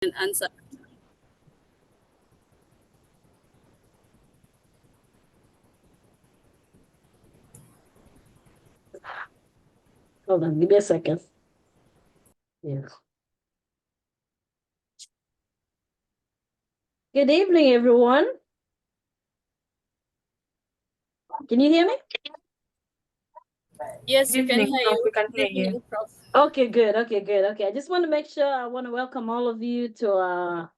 and answer. Hold on, give me a second. Yeah. Good evening, everyone. Can you hear me? Yes, you can hear you. We can hear you. Prof. Okay, good. Okay. I just want to make sure I want to welcome all of you to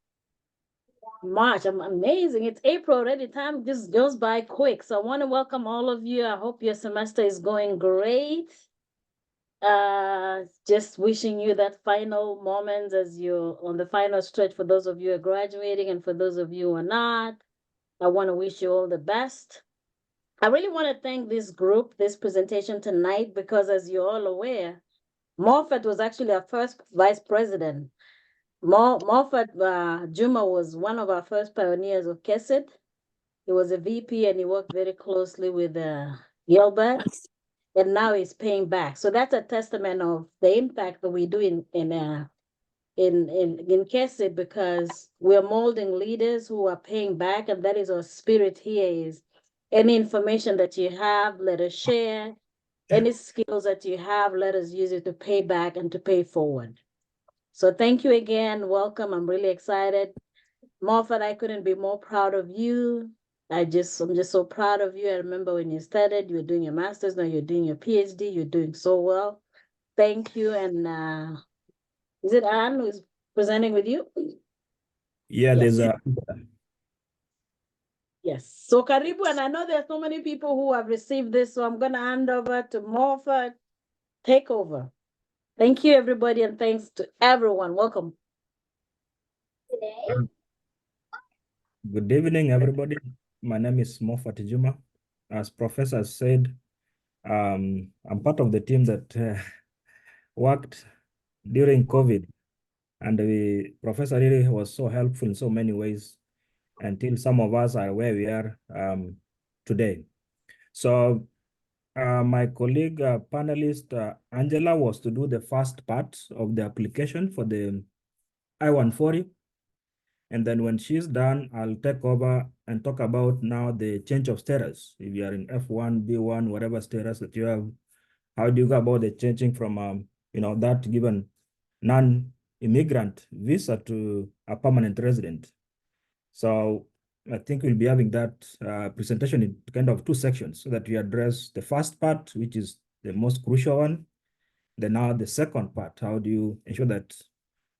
March. I'm amazing. It's April already. Time just goes by quick. So I want to welcome all of you. I hope your semester is going great. Just wishing you that final moments as you're on the final stretch for those of you who are graduating, and for those of you who are not, I want to wish you all the best. I really want to thank this group, this presentation tonight, because as you're all aware, Mofat was actually our first vice president. Mofat Juma was one of our first pioneers of KESID. He was a VP and he worked very closely with Gilbert, and now he's paying back. So that's a testament of the impact that we do in KESID, because we're molding leaders who are paying back, and that is our spirit here. Is any information that you have, let us share. Any skills that you have, let us use it to pay back and to pay forward. So thank you again. Welcome. I'm really excited. Mofat, I couldn't be more proud of you. I'm just so proud of you. I remember when you started, you were doing your master's, now you're doing your PhD, you're doing so well. Thank you. And is it Anne who's presenting with you? Yeah, Yes. there's a Yes. So Karibu, and I know there are so many people who have received this, so I'm going to hand over to Mofat. Take over. Thank you, everybody, and thanks to everyone. Welcome. Good evening, everybody. My name is Mofat Juma. As Professor said, I'm part of the team that worked during COVID, and Professor really was so helpful in so many ways until some of us are where we are today. So my colleague panelist Angelah was to do the first part of the application for the I-140. And then when she's done, I'll take over and talk about now the change of status. If you are in F1, B1, whatever status that you have, how do you go about the changing from that given non-immigrant visa to a permanent resident? So I think we'll be having that presentation in kind of two sections, so that we address the first part, which is the most crucial one. Then now the second part, how do you ensure that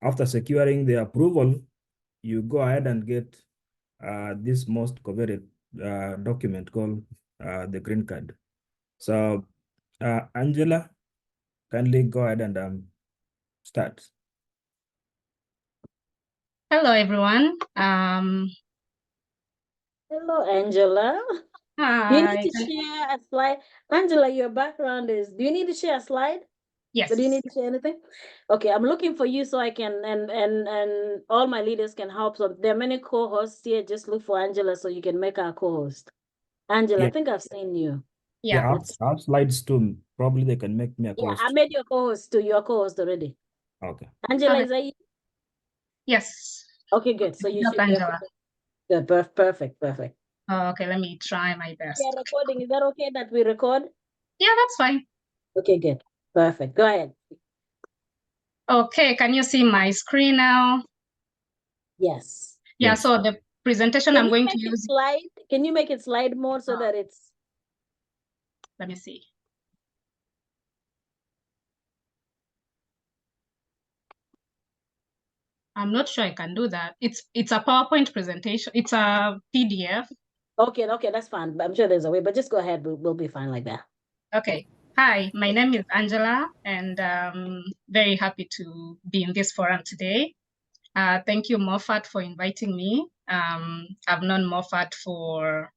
after securing the approval, you go ahead and get this most coveted document called the green card. So Angelah, kindly go ahead and start. Hello, everyone. Hello, Angelah. Hi. Do you need to share a slide? Angelah, your background is, do you need to share a slide? Yes. So do you need to share anything? Okay, I'm looking for you so I can, and all my leaders can help. So there are many co-hosts here. Just look for Angelah so you can make our co-host. Angelah, Yeah. I think I've seen you. Yeah. I have slides too. Probably they can make me a co-host. Yeah, I made your co-host too. You're a co-host already. Okay. Angelah, is that you? Yes. Okay, good. So you should Angelah. Good, perfect. Oh, okay, let me try my best. Yeah, recording. Is that okay that we record? Yeah, that's fine. Okay, good. Perfect. Go ahead. Okay, can you see my screen now? Yes. Yeah, Yes. so the presentation I'm going to use. Can you make it slide more so that it's... Let me see. I'm not sure I can do that. It's a PowerPoint presentation. It's a PDF. Okay, that's fine. I'm sure there's a way, but just go ahead. We'll be fine like that. Okay. Hi, my name is Angelah, and I'm very happy to be in this forum today. Thank you, Mofat, for inviting me. I've known Mofat for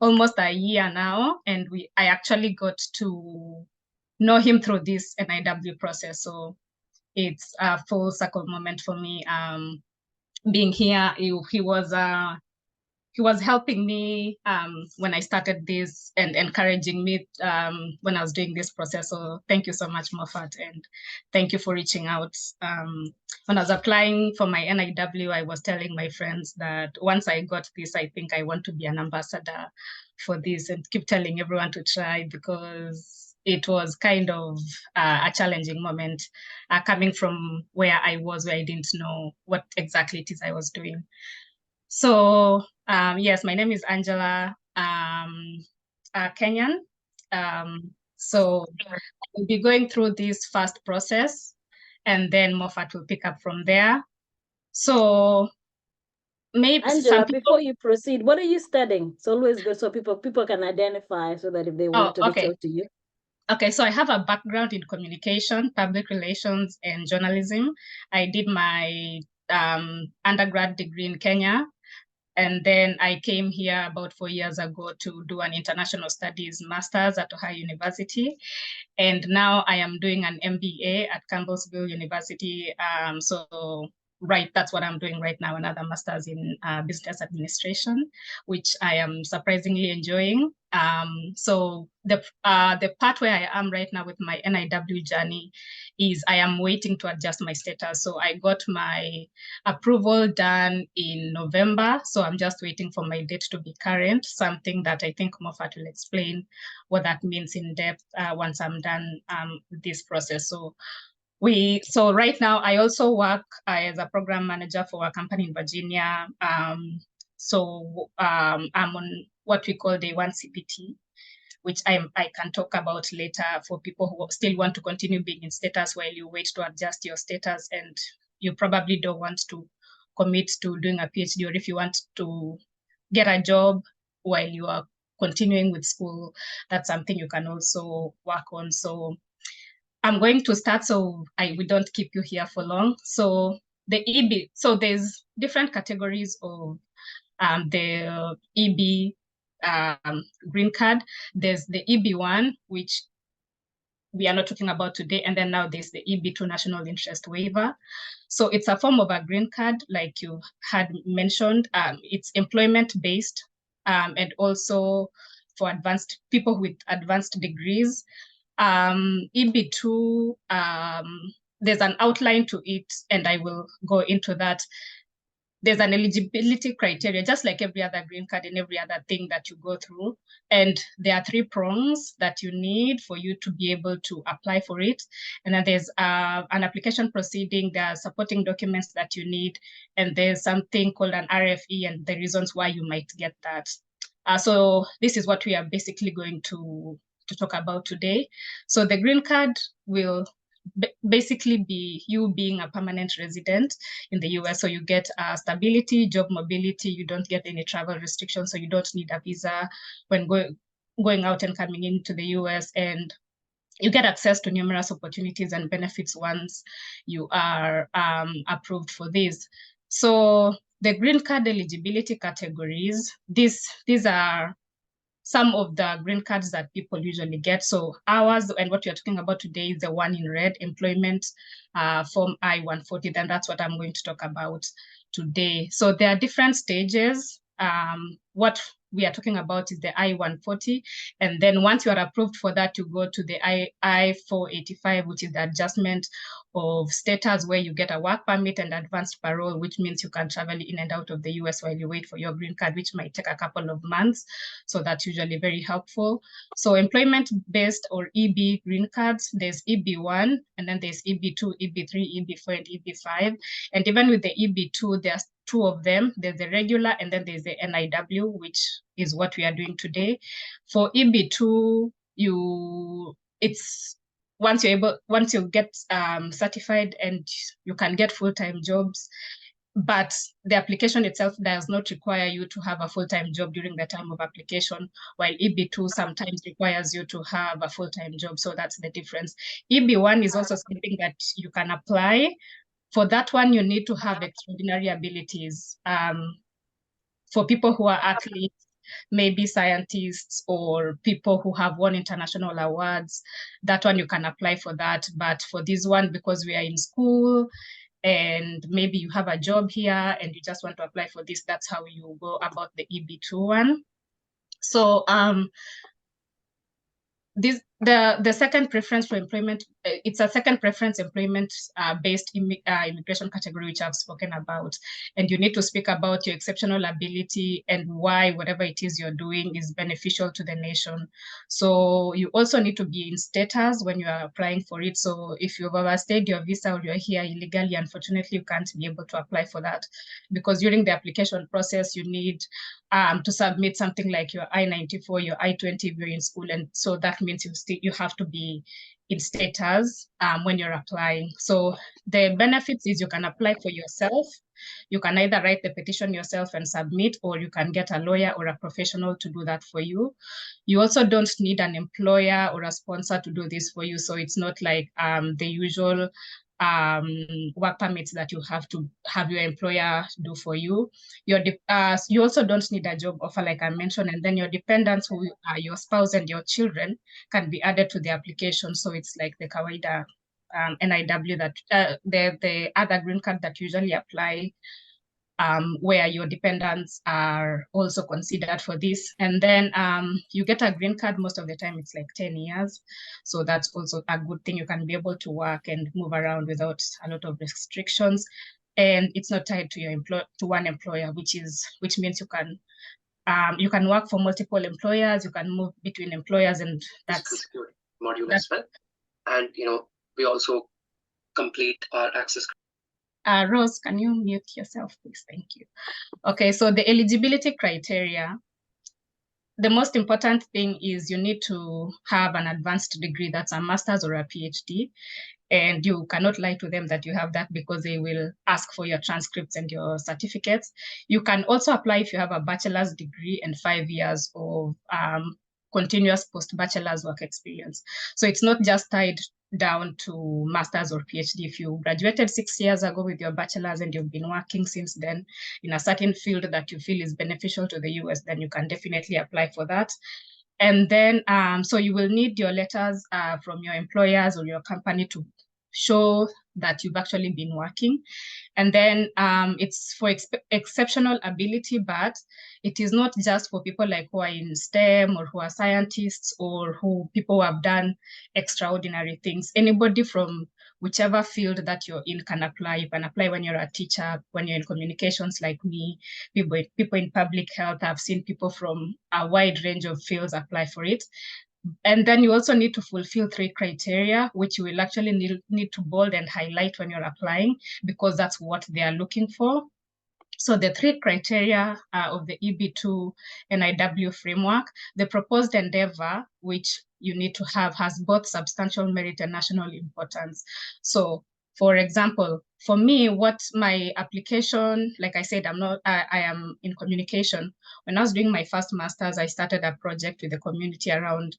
almost a year now, and I actually got to know him through this NIW process. So it's a full circle moment for me being here. He was he was helping me when I started this and encouraging me when I was doing this process. So thank you so much, Mofat, and thank you for reaching out. When I was applying for my NIW, I was telling my friends that once I got this, I think I want to be an ambassador for this, and keep telling everyone to try, because it was kind of a challenging moment coming from where I was, where I didn't know what exactly it is I was doing. So yes, my name is Angelah, Kenyan. So we'll be going through this first process, and then Mofat will pick up from there. So maybe Angelah, before you proceed, what are you studying? It's always good so people can identify, so that if they want to reach out to you. Okay, so I have a background in communication, public relations, and journalism. I did my undergrad degree in Kenya, and then I came here about 4 years ago to do an international studies master's at Ohio University. And now I am doing an MBA at Campbellsville University. That's what I'm doing right now, another master's in business administration, which I am surprisingly enjoying. So the part where I am right now with my NIW journey is I am waiting to adjust my status. So I got my approval done in November. So I'm just waiting for my date to be current, something that I think Mofat will explain what that means in depth once I'm done with this process. So right now I also work as a program manager for a company in Virginia. I'm on what we call Day 1 CPT, which I can talk about later for people who still want to continue being in status while you wait to adjust your status, and you probably don't want to commit to doing a PhD, or if you want to get a job while you are continuing with school, that's something you can also work on. So I'm going to start so we don't keep you here for long. So the EB, so there's different categories of the EB green card. There's the EB1, which we are not talking about today. And then now there's the EB2 national interest waiver. So it's a form of a green card, like you had mentioned. It's employment-based, and also for advanced people with advanced degrees. EB2, there's an outline to it, and I will go into that. There's an eligibility criteria, just like every other green card and every other thing that you go through. And there are 3 prongs that you need for you to be able to apply for it. And then there's an application proceeding, there are supporting documents that you need, and there's something called an RFE and the reasons why you might get that. So this is what we are basically going to talk about today. So the green card will basically be you being a permanent resident in the US. So you get stability, job mobility, you don't get any travel restrictions, so you don't need a visa when going out and coming into the US, and you get access to numerous opportunities and benefits once you are approved for this. So the green card eligibility categories, these are some of the green cards that people usually get. So ours, and what we're talking about today, is the one in red, employment form I-140. Then that's what I'm going to talk about today. So there are different stages. What we are talking about is the I-140. And then once you are approved for that, you go to the I-485, which is the adjustment of status, where you get a work permit and advanced parole, which means you can travel in and out of the US while you wait for your green card, which might take a couple of months. So that's usually very helpful. So employment-based or EB green cards, there's EB1, and then there's EB2, EB3, EB4, and EB5. And even with the EB2, there's 2 of them. There's the regular, and then there's the NIW, which is what we are doing today. For EB2, once you get certified, and you can get full-time jobs, but the application itself does not require you to have a full-time job during the time of application, while EB2 sometimes requires you to have a full-time job. So that's the difference. EB1 is also something that you can apply. For that one, you need to have extraordinary abilities. For people who are athletes, maybe scientists, or people who have won international awards, that one you can apply for that. But for this one, because we are in school and maybe you have a job here and you just want to apply for this, that's how you go about the EB2 one. So the second preference for employment, it's a second preference employment based immigration category, which I've spoken about. And you need to speak about your exceptional ability and why whatever it is you're doing is beneficial to the nation. So you also need to be in status when you are applying for it. So if you've overstayed your visa or you're here illegally, unfortunately, you can't be able to apply for that, because during the application process, you need to submit something like your I-94, your I-20 if you're in school. And so that means you have to be in status when you're applying. So the benefits is you can apply for yourself. You can either write the petition yourself and submit, or you can get a lawyer or a professional to do that for you. You also don't need an employer or a sponsor to do this for you. So it's not like the usual work permits that you have to have your employer do for you. You also don't need a job offer, like I mentioned, and then your dependents, who are your spouse and your children, can be added to the application. So it's like the kawaida NIW that the other green card that usually apply, where your dependents are also considered for this. And then you get a green card, most of the time it's like 10 years. So that's also a good thing. You can be able to work and move around without a lot of restrictions. And it's not tied to your to one employer, which means you can work for multiple employers, you can move between employers, and that's module as well. And we also complete our access. Rose, can you mute yourself, please? Thank you. Okay, so the eligibility criteria, the most important thing is you need to have an advanced degree, that's a master's or a PhD, and you cannot lie to them that you have that, because they will ask for your transcripts and your certificates. You can also apply if you have a bachelor's degree and 5 years of continuous post-bachelor's work experience. So it's not just tied down to master's or PhD. If you graduated 6 years ago with your bachelor's and you've been working since then in a certain field that you feel is beneficial to the US, then you can definitely apply for that. And then, so you will need your letters from your employers or your company to show that you've actually been working. And then it's for exceptional ability, but it is not just for people like who are in STEM or who are scientists or people who have done extraordinary things. Anybody from whichever field that you're in can apply. You can apply when you're a teacher, when you're in communications like me, people in public health. I've seen people from a wide range of fields apply for it. And then you also need to fulfill 3 criteria, which you will actually need to bold and highlight when you're applying, because that's what they are looking for. So the 3 criteria of the EB2 NIW framework, the proposed endeavor, which you need to have, has both substantial merit and national importance. So, for example, for me, what my application, like I said, I am in communication. When I was doing my first master's, I started a project with the community around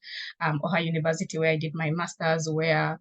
Ohio University, where I did my master's, where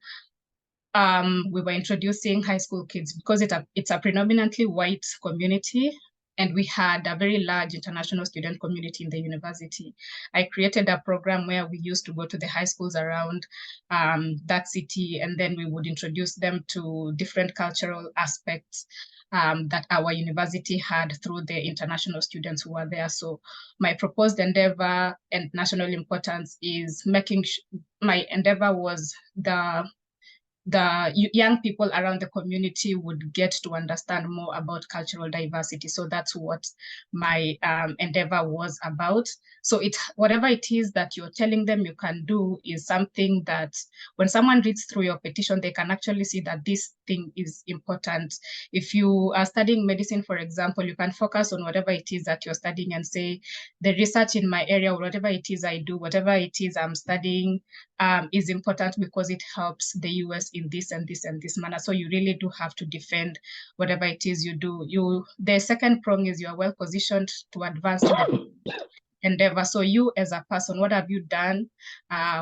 we were introducing high school kids, because it's a predominantly white community, and we had a very large international student community in the university. I created a program where we used to go to the high schools around that city, and then we would introduce them to different cultural aspects that our university had through the international students who were there. So my proposed endeavor and national importance is my endeavor was the young people around the community would get to understand more about cultural diversity. So that's what my endeavor was about. So whatever it is that you're telling them you can do is something that when someone reads through your petition, they can actually see that this thing is important. If you are studying medicine, for example, you can focus on whatever it is that you're studying and say, the research in my area, or whatever it is I do, whatever it is I'm studying is important because it helps the US in this and this and this manner. So you really do have to defend whatever it is you do. The second prong is you are well positioned to advance to the endeavor. So you as a person, what have you done?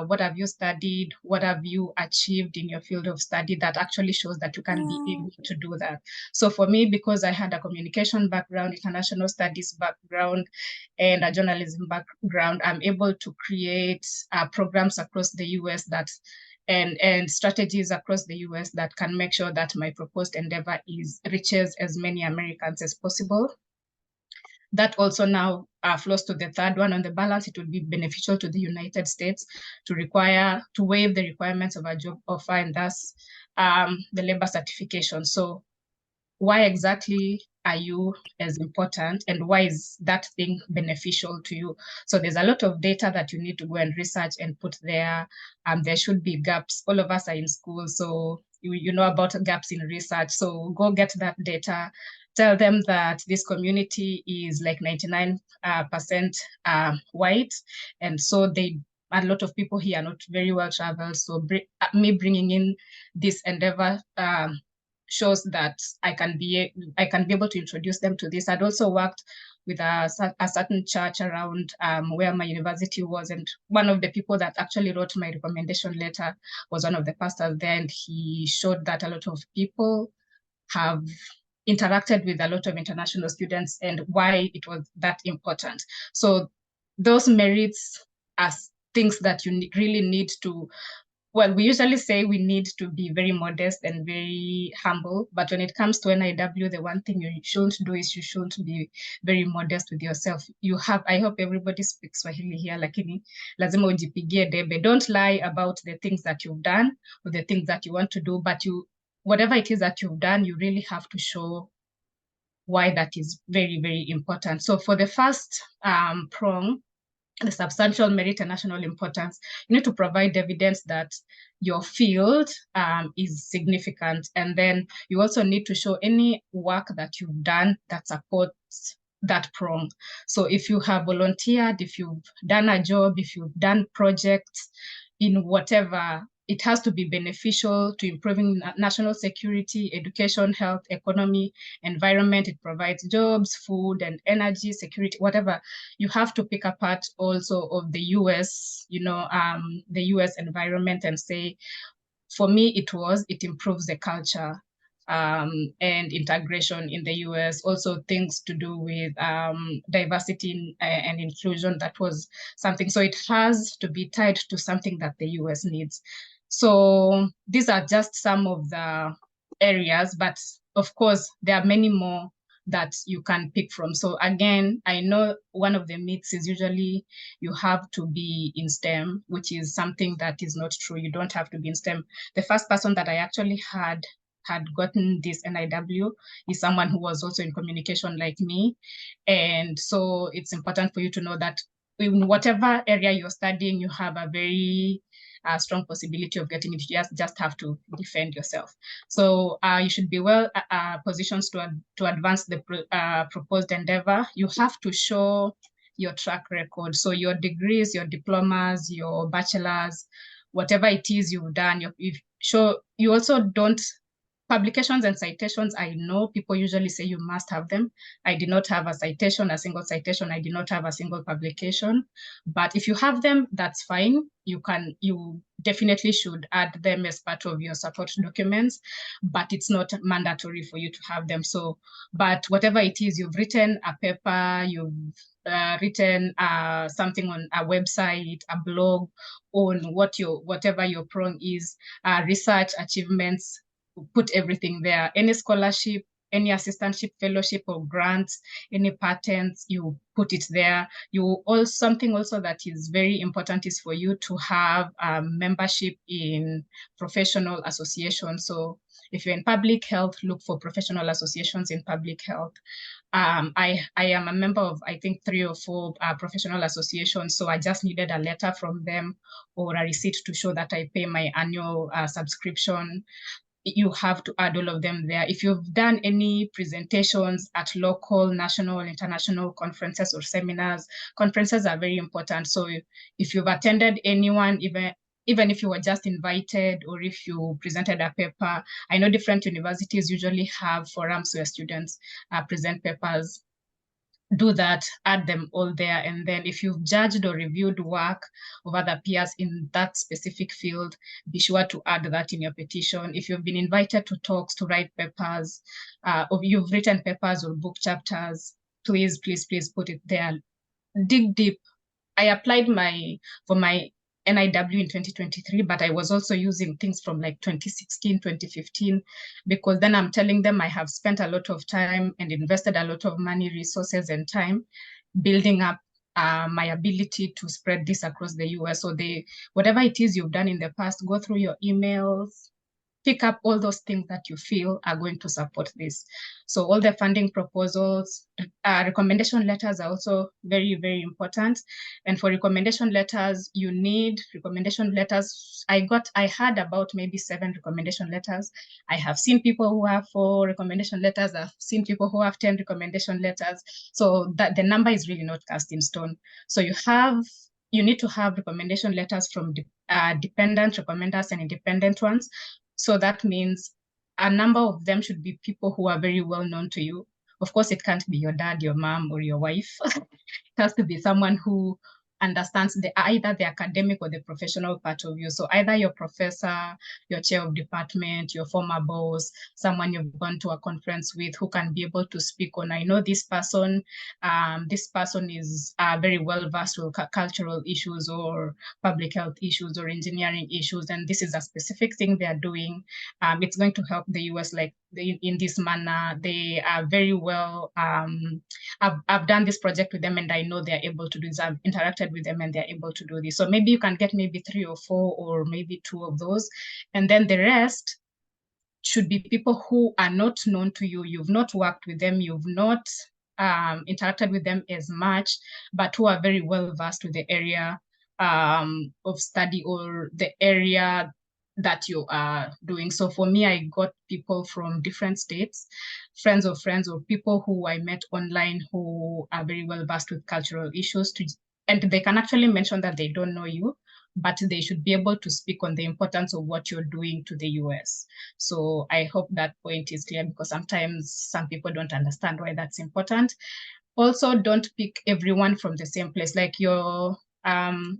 What have you studied? What have you achieved in your field of study that actually shows that you can be able to do that? So for me, because I had a communication background, international studies background, and a journalism background, I'm able to create programs across the US that and strategies across the US that can make sure that my proposed endeavor reaches as many Americans as possible. That also now flows to the third one. On the balance, it would be beneficial to the United States to waive the requirements of a job offer and thus the labor certification. So why exactly are you as important, and why is that thing beneficial to you? So there's a lot of data that you need to go and research and put there. There should be gaps. All of us are in school, so you know about gaps in research. So go get that data. Tell them that this community is like 99% white, and so a lot of people here are not very well traveled. So me bringing in this endeavor shows that I can be able to introduce them to this. I'd also worked with a certain church around where my university was, and one of the people that actually wrote my recommendation letter was one of the pastors there, and he showed that a lot of people have interacted with a lot of international students and why it was that important. So those merits are things that you really need to, well, we usually say we need to be very modest and very humble, but when it comes to NIW, the one thing you shouldn't do is you shouldn't be very modest with yourself. I hope everybody speaks Swahili here, lakini lazima ujipigie debe. Don't lie about the things that you've done or the things that you want to do, but whatever it is that you've done, you really have to show why that is very, very important. So for the first prong, the substantial merit and national importance, you need to provide evidence that your field is significant. And then you also need to show any work that you've done that supports that prong. So if you have volunteered, if you've done a job, if you've done projects in whatever, it has to be beneficial to improving national security, education, health, economy, environment. It provides jobs, food, and energy, security, whatever. You have to pick apart also of the US, the US environment and say, for me, it improves the culture and integration in the US, also things to do with diversity and inclusion. That was something. So it has to be tied to something that the US needs. So these are just some of the areas, but of course, there are many more that you can pick from. So again, I know one of the myths is usually you have to be in STEM, which is something that is not true. You don't have to be in STEM. The first person that I actually had gotten this NIW is someone who was also in communication like me. And so it's important for you to know that in whatever area you're studying, you have a very strong possibility of getting it. You just have to defend yourself. So you should be well positioned to advance the proposed endeavor. You have to show your track record. So your degrees, your diplomas, your bachelors, whatever it is you've done, you also don't. Publications and citations, I know people usually say you must have them. I did not have a single citation. I did not have a single publication. But if you have them, that's fine. You definitely should add them as part of your support documents, but it's not mandatory for you to have them. So, but whatever it is, you've written a paper, you've written something on a website, a blog on whatever your prong is, research achievements, put everything there. Any scholarship, any assistantship, fellowship, or grants, any patents, you put it there. Something also that is very important is for you to have membership in professional associations. So if you're in public health, look for professional associations in public health. I am a member of, I think, 3 or 4 professional associations. So I just needed a letter from them or a receipt to show that I pay my annual subscription. You have to add all of them there. If you've done any presentations at local, national, international conferences or seminars, conferences are very important. So if you've attended anyone, even if you were just invited or if you presented a paper, I know different universities usually have forums where students present papers. Do that, add them all there. And then if you've judged or reviewed work of other peers in that specific field, be sure to add that in your petition. If you've been invited to talks, to write papers, or you've written papers or book chapters, please put it there. Dig deep. I applied for my NIW in 2023, but I was also using things from like 2016, 2015, because then I'm telling them I have spent a lot of time and invested a lot of money, resources, and time building up my ability to spread this across the US. So whatever it is you've done in the past, go through your emails, pick up all those things that you feel are going to support this. So all the funding proposals, recommendation letters are also very, very important. And for recommendation letters, you need recommendation letters. I had about maybe 7 recommendation letters. I have seen people who have 4 recommendation letters. I've seen people who have 10 recommendation letters. So that the number is really not cast in stone. So you need to have recommendation letters from dependent recommenders and independent ones. So that means a number of them should be people who are very well known to you. Of course, it can't be your dad, your mom, or your wife. It has to be someone who understands either the academic or the professional part of you. So either your professor, your chair of department, your former boss, someone you've gone to a conference with who can be able to speak on, I know this person is very well versed with cultural issues or public health issues or engineering issues, and this is a specific thing they are doing. It's going to help the US in this manner. They are very well, I've done this project with them and I know they're able to do this. I've interacted with them and they're able to do this. So maybe you can get maybe 3 or 4 or maybe 2 of those. And then the rest should be people who are not known to you. You've not worked with them. You've not interacted with them as much, but who are very well versed with the area of study or the area that you are doing. So for me, I got people from different states, friends of friends, or people who I met online who are very well versed with cultural issues, and they can actually mention that they don't know you, but they should be able to speak on the importance of what you're doing to the US. So I hope that point is clear, because sometimes some people don't understand why that's important. Also, don't pick everyone from the same place. Like your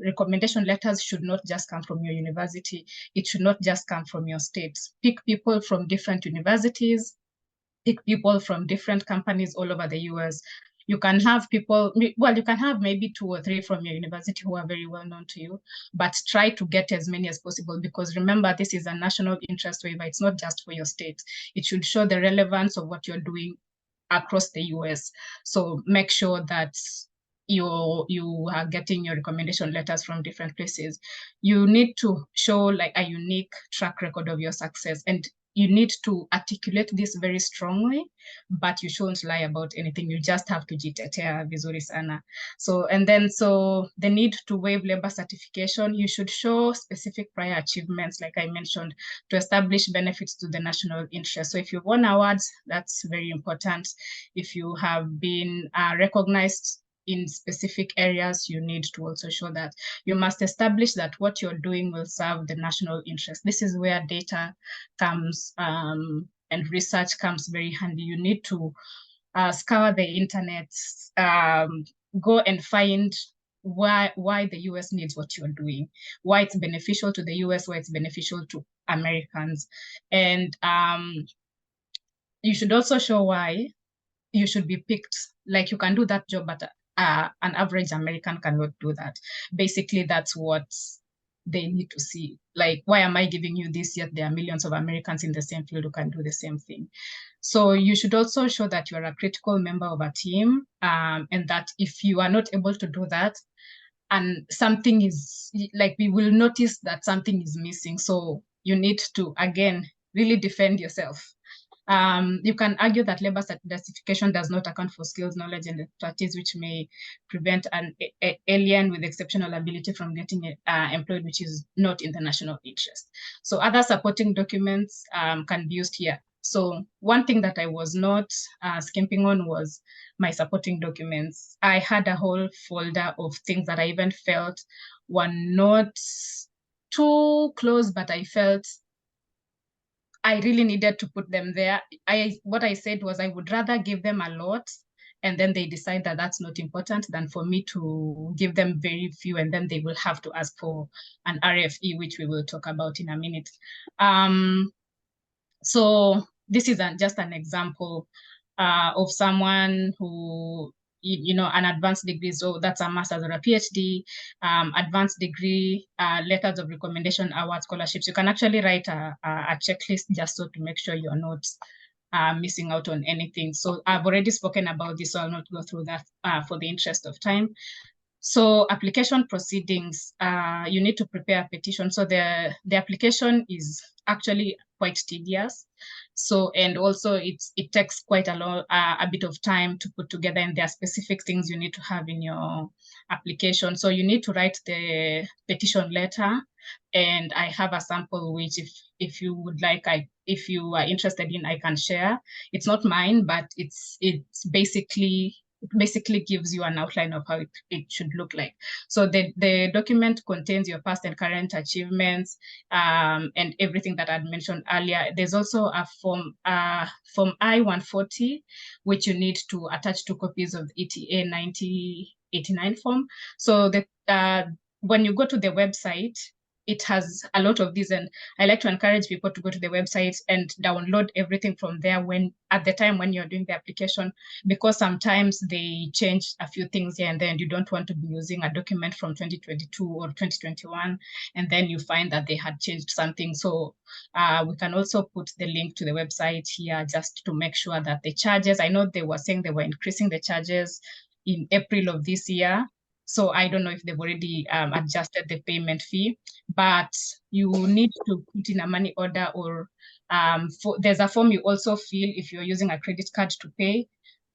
recommendation letters should not just come from your university. It should not just come from your state. Pick people from different universities, pick people from different companies all over the US. You can have people, well, you can have maybe 2 or 3 from your university who are very well known to you, but try to get as many as possible, because remember, this is a national interest waiver. It's not just for your state. It should show the relevance of what you're doing across the US. So make sure that you are getting your recommendation letters from different places. You need to show like a unique track record of your success, and you need to articulate this very strongly, but you shouldn't lie about anything. You just have to jitetea vizuri sana. So the need to waive labor certification, you should show specific prior achievements, like I mentioned, to establish benefits to the national interest. So if you've won awards, that's very important. If you have been recognized in specific areas, you need to also show that. You must establish that what you're doing will serve the national interest. This is where data comes and research comes very handy. You need to scour the internet, go and find why the US needs what you're doing, why it's beneficial to the US, why it's beneficial to Americans. And you should also show why you should be picked. Like, you can do that job, but an average American cannot do that. Basically, that's what they need to see. Like, why am I giving you this, yet there are millions of Americans in the same field who can do the same thing? So you should also show that you're a critical member of a team, and that if you are not able to do that, and something is, like, we will notice that something is missing. So you need to, again, really defend yourself. You can argue that labor certification does not account for skills, knowledge, and expertise, which may prevent an alien with exceptional ability from getting employed, which is not in the national interest. So other supporting documents can be used here. So one thing that I was not skimping on was my supporting documents. I had a whole folder of things that I even felt were not too close, but I felt I really needed to put them there. What I said was I would rather give them a lot and then they decide that that's not important than for me to give them very few and then they will have to ask for an RFE, which we will talk about in a minute. So this is just an example of someone who an advanced degree, so that's a master's or a PhD, advanced degree, letters of recommendation, award scholarships. You can actually write a checklist just so to make sure you're not missing out on anything. So I've already spoken about this, so I'll not go through that for the interest of time. So application proceedings, you need to prepare a petition. So the application is actually quite tedious. So, and also it takes quite a bit of time to put together, and there are specific things you need to have in your application. So you need to write the petition letter, and I have a sample which if you would like, if you are interested in, I can share. It's not mine, but it's basically, it basically gives you an outline of how it should look like. So the document contains your past and current achievements, and everything that I'd mentioned earlier. There's also a form I-140, which you need to attach 2 copies of ETA 9089 form. So when you go to the website, it has a lot of these, and I like to encourage people to go to the website and download everything from there at the time when you're doing the application, because sometimes they change a few things here and there, and you don't want to be using a document from 2022 or 2021, and then you find that they had changed something. So we can also put the link to the website here just to make sure that the charges, I know they were saying they were increasing the charges in April of this year. So I don't know if they've already adjusted the payment fee, but you need to put in a money order, or there's a form you also fill if you're using a credit card to pay.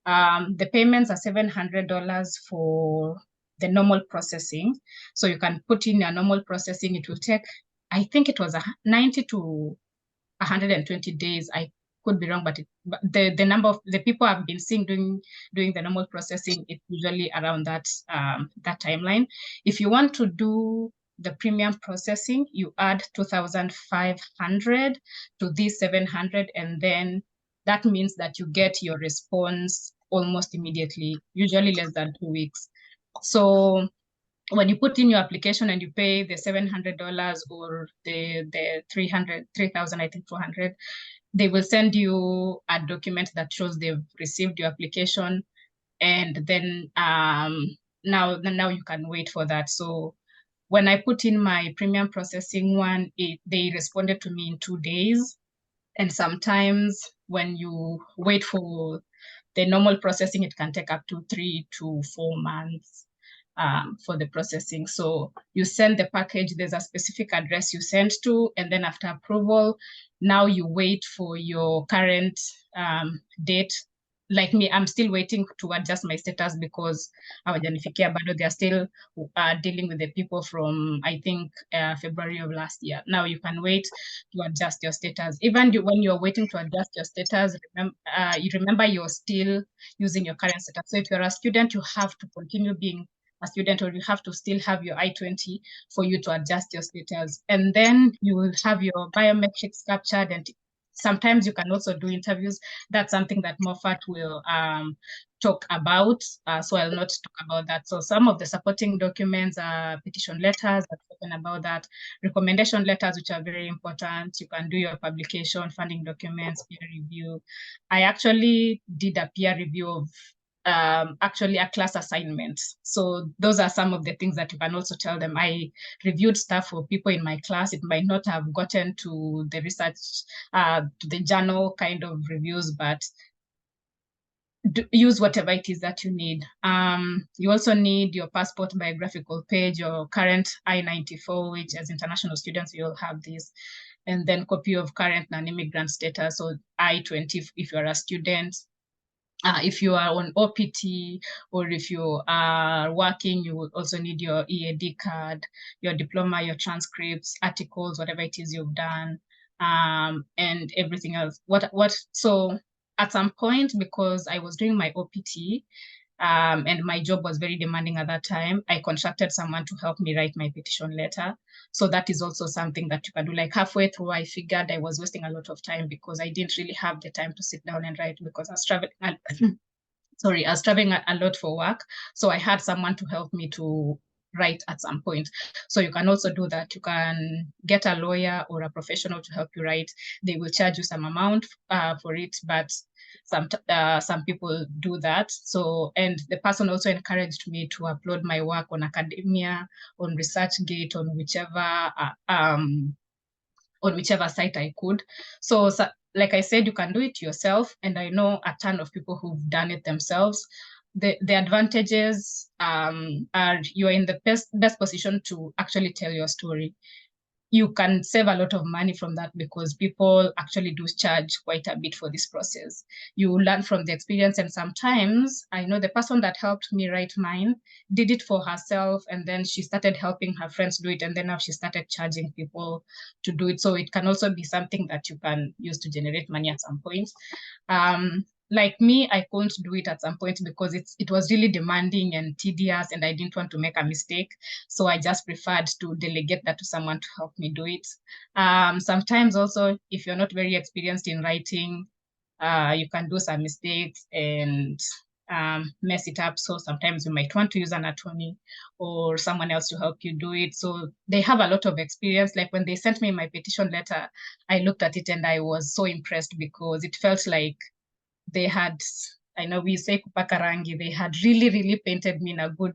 The payments are $700 for the normal processing. So you can put in a normal processing. It will take, I think it was 90 to 120 days. I could be wrong, but the number of the people I've been seeing doing the normal processing, it's usually around that timeline. If you want to do the premium processing, you add 2,500 to these 700, and then that means that you get your response almost immediately, usually less than 2 weeks. So when you put in your application and you pay the $700 or the 3,000, I think 400, they will send you a document that shows they've received your application, and then now you can wait for that. So when I put in my premium processing one, they responded to me in 2 days, and sometimes when you wait for the normal processing, it can take up to 3 to 4 months for the processing. So you send the package, there's a specific address you send to, and then after approval, now you wait for your current date. Like me, I'm still waiting to adjust my status because they're still dealing with the people from, I think, February of last year. Now you can wait to adjust your status. Even when you're waiting to adjust your status, you remember you're still using your current status. So if you're a student, you have to continue being a student, or you have to still have your I-20 for you to adjust your status. And then you will have your biometrics captured, and sometimes you can also do interviews. That's something that Mofat will talk about, so I'll not talk about that. So some of the supporting documents are petition letters, I've spoken about that, recommendation letters, which are very important. You can do your publication, funding documents, peer review. I actually did a peer review of actually a class assignment. So those are some of the things that you can also tell them. I reviewed stuff for people in my class. It might not have gotten to the research, to the journal kind of reviews, but use whatever it is that you need. You also need your passport biographical page, your current I-94, which as international students, you'll have this, and then copy of current non-immigrant status, so I-20 if you're a student. If you are on OPT, or if you are working, you will also need your EAD card, your diploma, your transcripts, articles, whatever it is you've done, and everything else. So at some point, because I was doing my OPT, and my job was very demanding at that time, I contracted someone to help me write my petition letter. So that is also something that you can do. Like halfway through, I figured I was wasting a lot of time because I didn't really have the time to sit down and write, because I was traveling. I was traveling a lot for work. So I had someone to help me to write at some point. So you can also do that. You can get a lawyer or a professional to help you write. They will charge you some amount for it, but some people do that. So, and the person also encouraged me to upload my work on academia, on ResearchGate, on whichever site I could. So like I said, you can do it yourself, and I know a ton of people who've done it themselves. The advantages are you're in the best position to actually tell your story. You can save a lot of money from that because people actually do charge quite a bit for this process. You learn from the experience, and sometimes I know the person that helped me write mine did it for herself, and then she started helping her friends do it, and then now she started charging people to do it. So it can also be something that you can use to generate money at some point. Like me, I couldn't do it at some point because it was really demanding and tedious, and I didn't want to make a mistake. So I just preferred to delegate that to someone to help me do it. Sometimes also, if you're not very experienced in writing, you can do some mistakes and mess it up. So sometimes you might want to use an attorney or someone else to help you do it. So they have a lot of experience. Like when they sent me my petition letter, I looked at it and I was so impressed because it felt like they had, I know we say kupaka rangi, they had really, really painted me in a good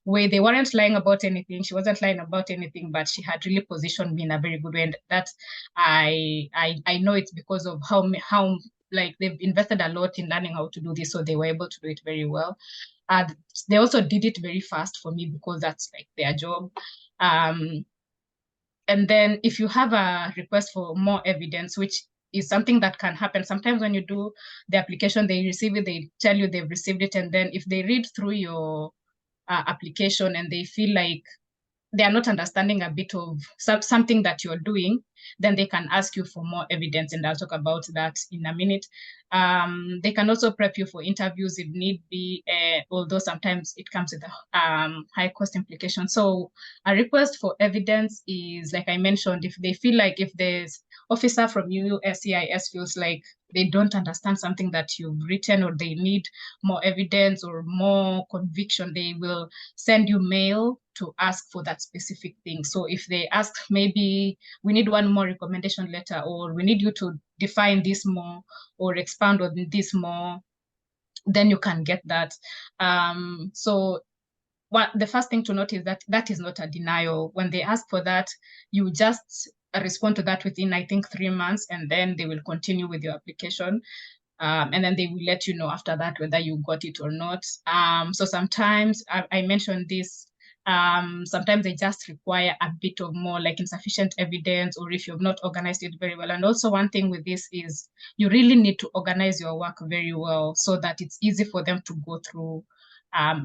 way. They weren't lying about anything. She wasn't lying about anything, but she had really positioned me in a very good way. And that I know it's because of how like they've invested a lot in learning how to do this, so they were able to do it very well. They also did it very fast for me because that's like their job. And then if you have a request for more evidence, which is something that can happen. Sometimes when you do the application, they receive it, they tell you they've received it. And then if they read through your application and they feel like they are not understanding a bit of something that you're doing, then they can ask you for more evidence. And I'll talk about that in a minute. They can also prep you for interviews if need be, although sometimes it comes with a high cost implication. So a request for evidence is, like I mentioned, if they feel like if there's officer from USCIS feels like they don't understand something that you've written or they need more evidence or more conviction, they will send you mail to ask for that specific thing. So if they ask, maybe we need one more recommendation letter, or we need you to define this more or expand on this more, then you can get that. So the first thing to note is that that is not a denial. When they ask for that, you just respond to that within, I think, 3 months, and then they will continue with your application. And then they will let you know after that whether you got it or not. So sometimes, I mentioned this, sometimes they just require a bit of more, like insufficient evidence, or if you've not organized it very well. And also one thing with this is you really need to organize your work very well so that it's easy for them to go through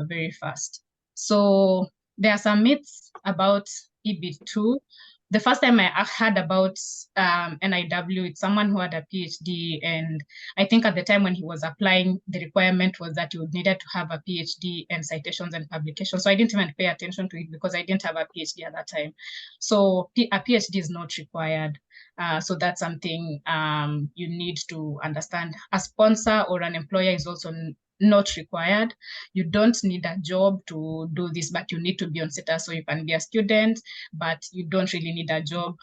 very fast. So there are some myths about EB2. The first time I heard about NIW, it's someone who had a PhD, and I think at the time when he was applying, the requirement was that you needed to have a PhD and citations and publications. So I didn't even pay attention to it because I didn't have a PhD at that time. So a PhD is not required. So that's something you need to understand. A sponsor or an employer is also not required. You don't need a job to do this, but you need to be on status, so you can be a student, but you don't really need a job.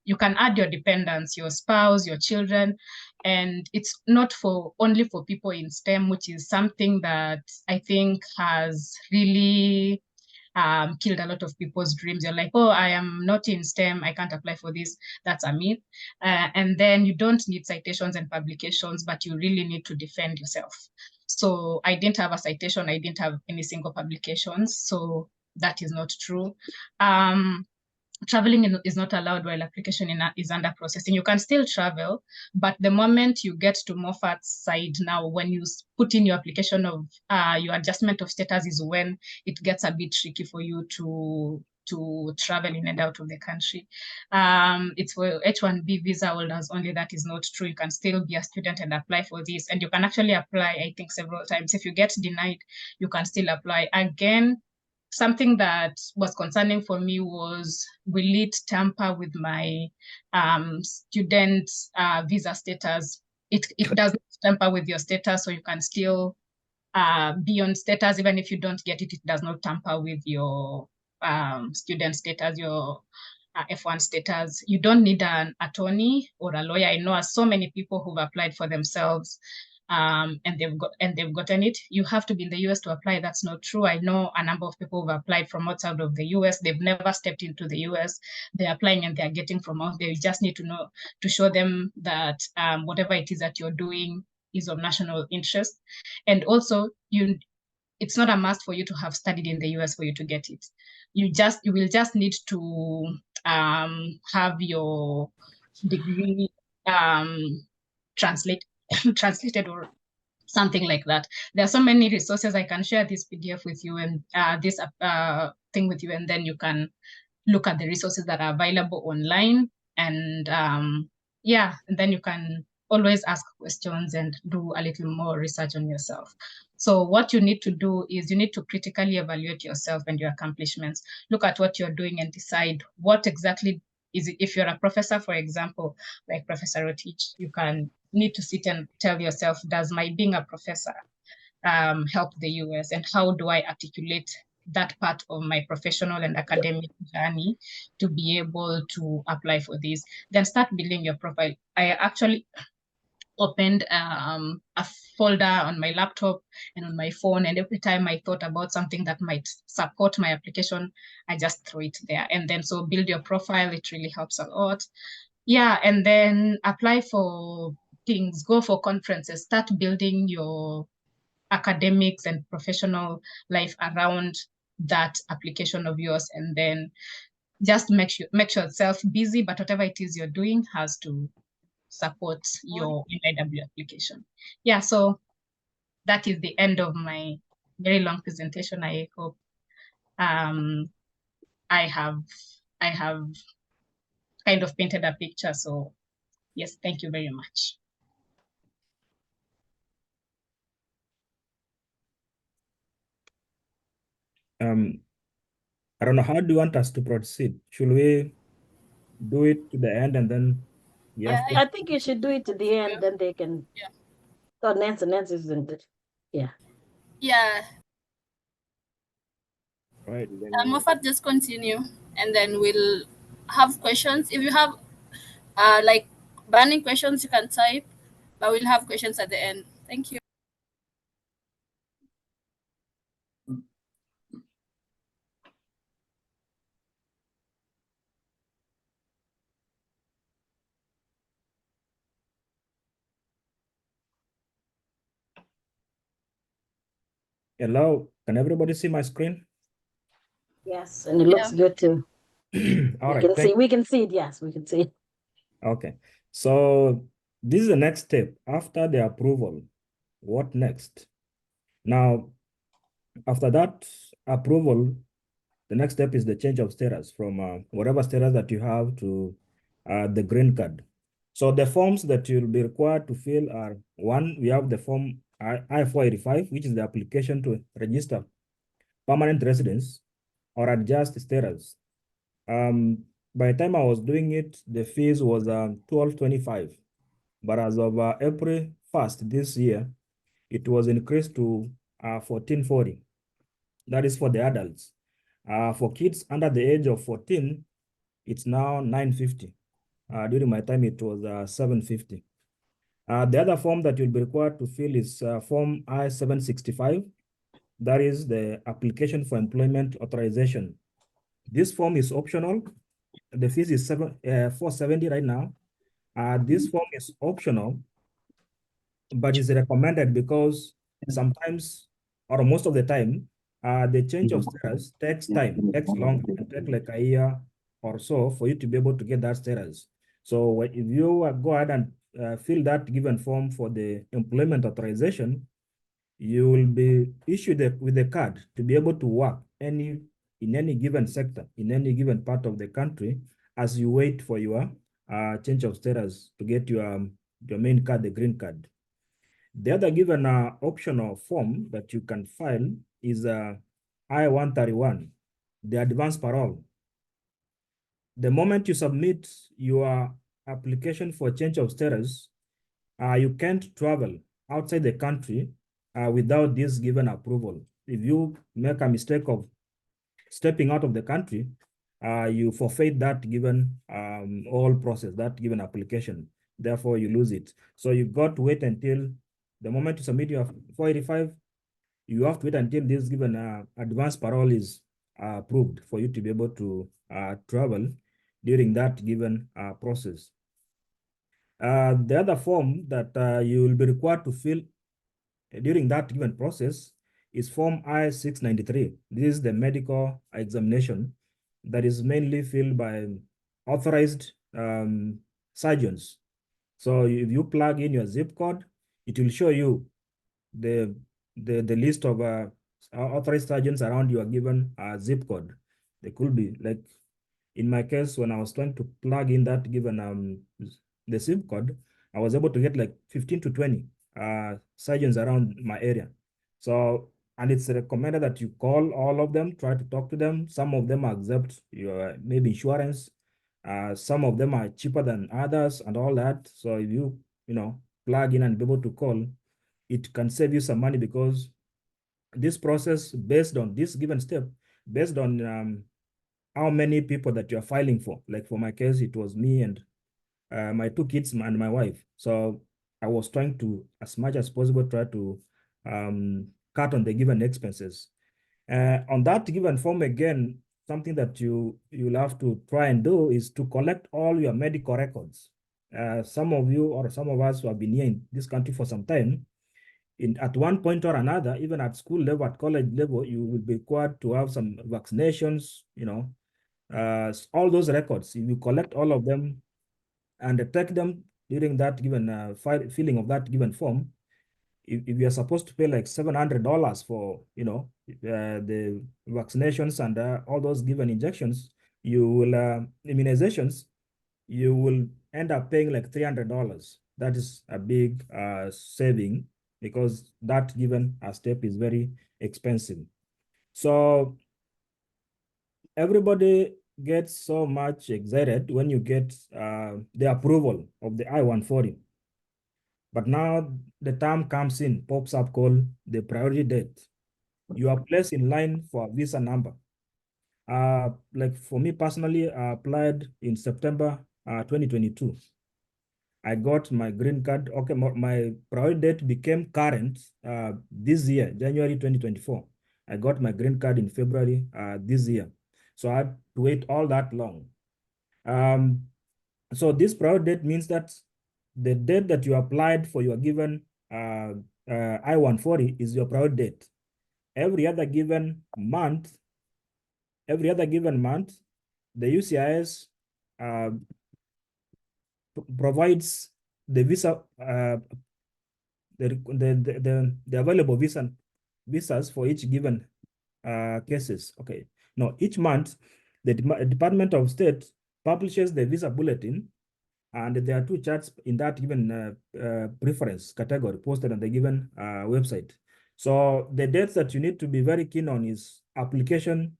You can add your dependents, your spouse, your children, and it's not only for people in STEM, which is something that I think has really killed a lot of people's dreams. You're like, oh, I am not in STEM, I can't apply for this. That's a myth. And then you don't need citations and publications, but you really need to defend yourself. So I didn't have a citation, I didn't have any single publications, so that is not true. Traveling is not allowed while application is under processing. You can still travel, but the moment you get to Mofat's side now, when you put in your application of your adjustment of status is when it gets a bit tricky for you to travel in and out of the country. It's for H-1B visa holders only. That is not true. You can still be a student and apply for this, and you can actually apply, I think, several times. If you get denied, you can still apply again. Something that was concerning for me was, will it tamper with my student visa status? It doesn't tamper with your status, so you can still beyond status. Even if you don't get it, it does not tamper with your student status, your F1 status. You don't need an attorney or a lawyer. I know so many people who've applied for themselves and they've gotten it. You have to be in the US to apply. That's not true. I know a number of people who've applied from outside of the US. They've never stepped into the US. They're applying and they're getting from out there. You just need to show them that whatever it is that you're doing is of national interest. And also, it's not a must for you to have studied in the US for you to get it. You will just need to have your degree translated or something like that. There are so many resources. I can share this PDF with you and this thing with you, and then you can look at the resources that are available online. And yeah, and then you can always ask questions and do a little more research on yourself. So what you need to do is you need to critically evaluate yourself and your accomplishments. Look at what you're doing and decide what exactly is it. If you're a professor, for example, like Professor Rotich, you need to sit and tell yourself, does my being a professor help the US? And how do I articulate that part of my professional and academic journey to be able to apply for this? Then start building your profile. I actually opened a folder on my laptop and on my phone, and every time I thought about something that might support my application, I just throw it there. And then so build your profile. It really helps a lot. Yeah, and then apply for things, go for conferences, start building your academics and professional life around that application of yours, and then just make yourself busy, but whatever it is you're doing has to support your NIW application. Yeah, so that is the end of my very long presentation. I hope I have kind of painted a picture. So yes, thank you very much. I don't know, how do you want us to proceed? Should we do it to the end and then? Yeah, I think you should do it to the end, then they can. Yeah. So Nancy isn't it? Yeah. Yeah. Right. Mofat, just continue, and then we'll have questions. If you have like burning questions, you can type, but we'll have questions at the end. Thank you. Hello, can everybody see my screen? Yes, and it looks good too. All right. We can see it. Yes, we can see it. Okay, so this is the next step. After the approval, what next? Now, after that approval, the next step is the change of status from whatever status that you have to the green card. So the forms that you'll be required to fill are, one, we have the form I-485, which is the application to register permanent residence or adjust status. By the time I was doing it, the fees was $12.25. But as of April 1st this year, it was increased to $14.40. That is for the adults. For kids under the age of 14, it's now $9.50. During my time, it was $7.50. The other form that you'll be required to fill is Form I-765. That is the application for employment authorization. This form is optional. The fees is $470 right now. This form is optional, but is recommended because sometimes, or most of the time, the change of status takes long, and take like a year or so for you to be able to get that status. So if you go ahead and fill that given form for the employment authorization, you will be issued with a card to be able to work in any given sector, in any given part of the country, as you wait for your change of status to get your main card, the green card. The other given optional form that you can file is I-131, the advance parole. The moment you submit your application for change of status, you can't travel outside the country without this given approval. If you make a mistake of stepping out of the country, you forfeit that given whole process, that given application. Therefore, you lose it. So you got to wait until the moment you submit your 485, you have to wait until this given advance parole is approved for you to be able to travel during that given process. The other form that you will be required to fill during that given process is Form I-693. This is the medical examination that is mainly filled by authorized surgeons. So if you plug in your zip code, it will show you the list of authorized surgeons around your given zip code. They could be like, in my case, when I was trying to plug in that given the zip code, I was able to get like 15 to 20 surgeons around my area. So, and it's recommended that you call all of them, try to talk to them. Some of them accept your maybe insurance. Some of them are cheaper than others and all that. So if you plug in and be able to call, it can save you some money, because this process, based on this given step, based on how many people that you're filing for. Like for my case, it was me and my 2 kids and my wife. So I was trying to, as much as possible, try to cut on the given expenses. On that given form, again, something that you'll have to try and do is to collect all your medical records. Some of you or some of us who have been here in this country for some time, at one point or another, even at school level, at college level, you will be required to have some vaccinations, all those records. If you collect all of them and take them during that given filling of that given form, if you're supposed to pay like $700 for, the vaccinations and all those given injections, you will, immunizations, you will end up paying like $300. That is a big saving, because that given step is very expensive. So everybody gets so much excited when you get the approval of the I-140. But now the term comes in, pops up, called the priority date. You are placed in line for a visa number. Like for me personally, I applied in September 2022. I got my green card. Okay, my priority date became current this year, January 2024. I got my green card in February this year. So I had to wait all that long. So this priority date means that the date that you applied for your given I-140 is your priority date. Every other given month, the UCIS provides the visa, the available visas for each given cases. Okay, no, each month the Department of State publishes the visa bulletin, and there are 2 charts in that given preference category posted on the given website. So the dates that you need to be very keen on is application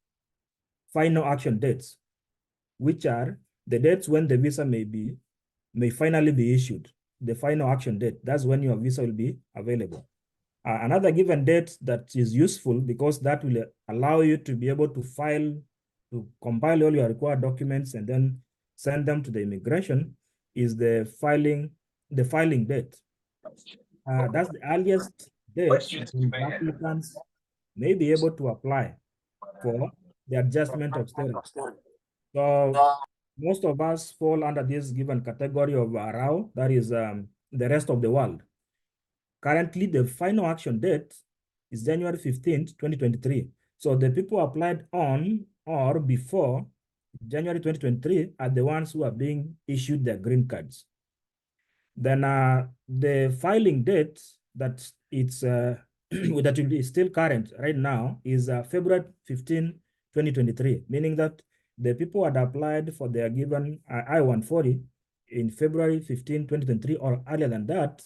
final action dates, which are the dates when the visa may finally be issued. The final action date, that's when your visa will be available. Another given date that is useful, because that will allow you to be able to compile all your required documents and then send them to the immigration, is the filing date. That's the earliest date that applicants may be able to apply for the adjustment of status. So most of us fall under this given category of RAW, that is the rest of the world. Currently, the final action date is January 15th, 2023. So the people applied on or before January 2023 are the ones who are being issued their green cards. Then the filing date that it's that will be still current right now is February 15, 2023, meaning that the people had applied for their given I-140 in February 15, 2023, or earlier than that,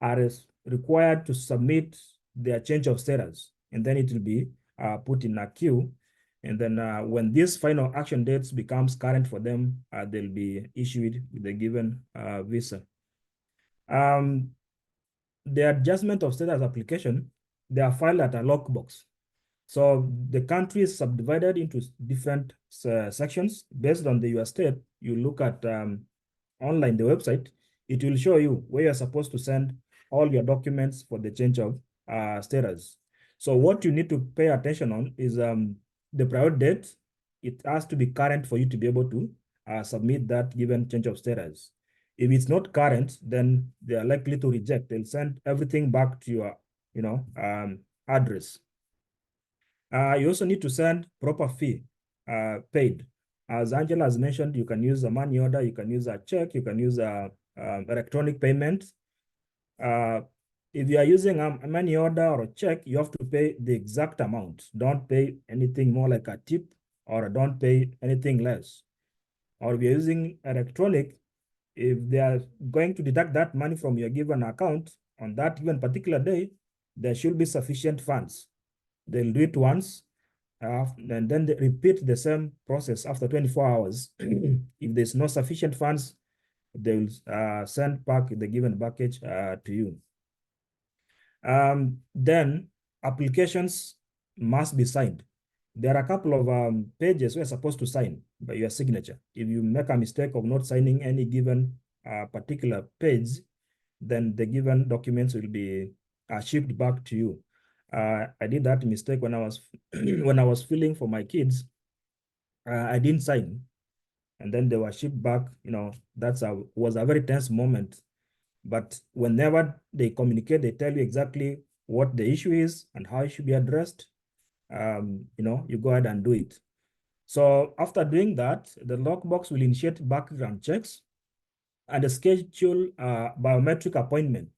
are required to submit their change of status, and then it will be put in a queue. And then when this final action dates becomes current for them, they'll be issued with the given visa. The adjustment of status application they are filed at a lockbox. So the country is subdivided into different sections based on your state. You look at online, the website, it will show you where you're supposed to send all your documents for the change of status. So what you need to pay attention on is the priority date. It has to be current for you to be able to submit that given change of status. If it's not current, then they are likely to reject. They'll send everything back to your, address. You also need to send proper fee paid. As Angelah has mentioned, you can use a money order, you can use a check, you can use a electronic payment. If you are using a money order or a check, you have to pay the exact amount. Don't pay anything more like a tip, or don't pay anything less. Or if you're using electronic, if they are going to deduct that money from your given account on that given particular day, there should be sufficient funds. They'll do it once, and then they repeat the same process after 24 hours. If there's no sufficient funds, they will send back the given package to you. Then applications must be signed. There are a couple of pages we're supposed to sign by your signature. If you make a mistake of not signing any given particular page, then the given documents will be shipped back to you. I did that mistake when I was when I was filling for my kids. I didn't sign, and then they were shipped back. That was a very tense moment. But whenever they communicate, they tell you exactly what the issue is and how it should be addressed. You go ahead and do it. So after doing that, the lockbox will initiate background checks and schedule biometric appointment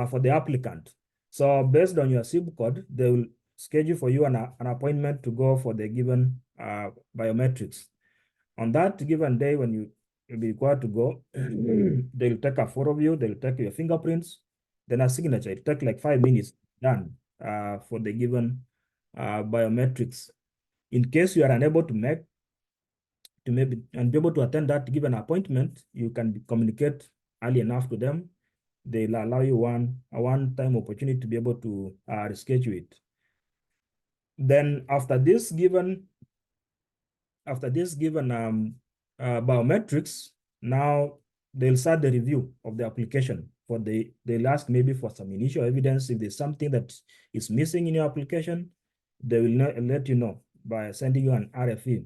for the applicant. So based on your SIB code, they will schedule for you an appointment to go for the given biometrics. On that given day, when you will be required to go, they'll take a photo of you, they'll take your fingerprints, then a signature. It'll take like 5 minutes, done for the given biometrics. In case you are unable to be able to attend that given appointment, you can communicate early enough to them. They'll allow you a one-time opportunity to be able to reschedule it. Then after this given biometrics, now they'll start the review of the application. They'll ask maybe for some initial evidence. If there's something that is missing in your application, they will let you know by sending you an RFE.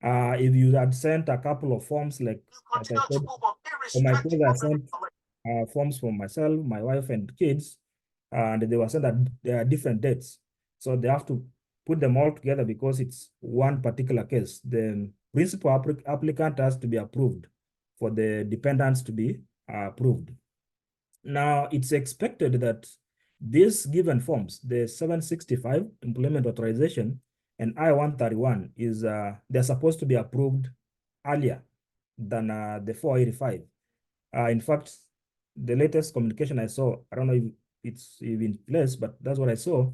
If you had sent a couple of forms, like as I said, for my kids, I sent forms for myself, my wife, and kids, and they were sent at different dates. So they have to put them all together because it's one particular case. The principal applicant has to be approved for the dependents to be approved. Now, it's expected that these given forms, the 765 employment authorization and I-131, they're supposed to be approved earlier than the 485. In fact, the latest communication I saw, I don't know if it's even in place, but that's what I saw.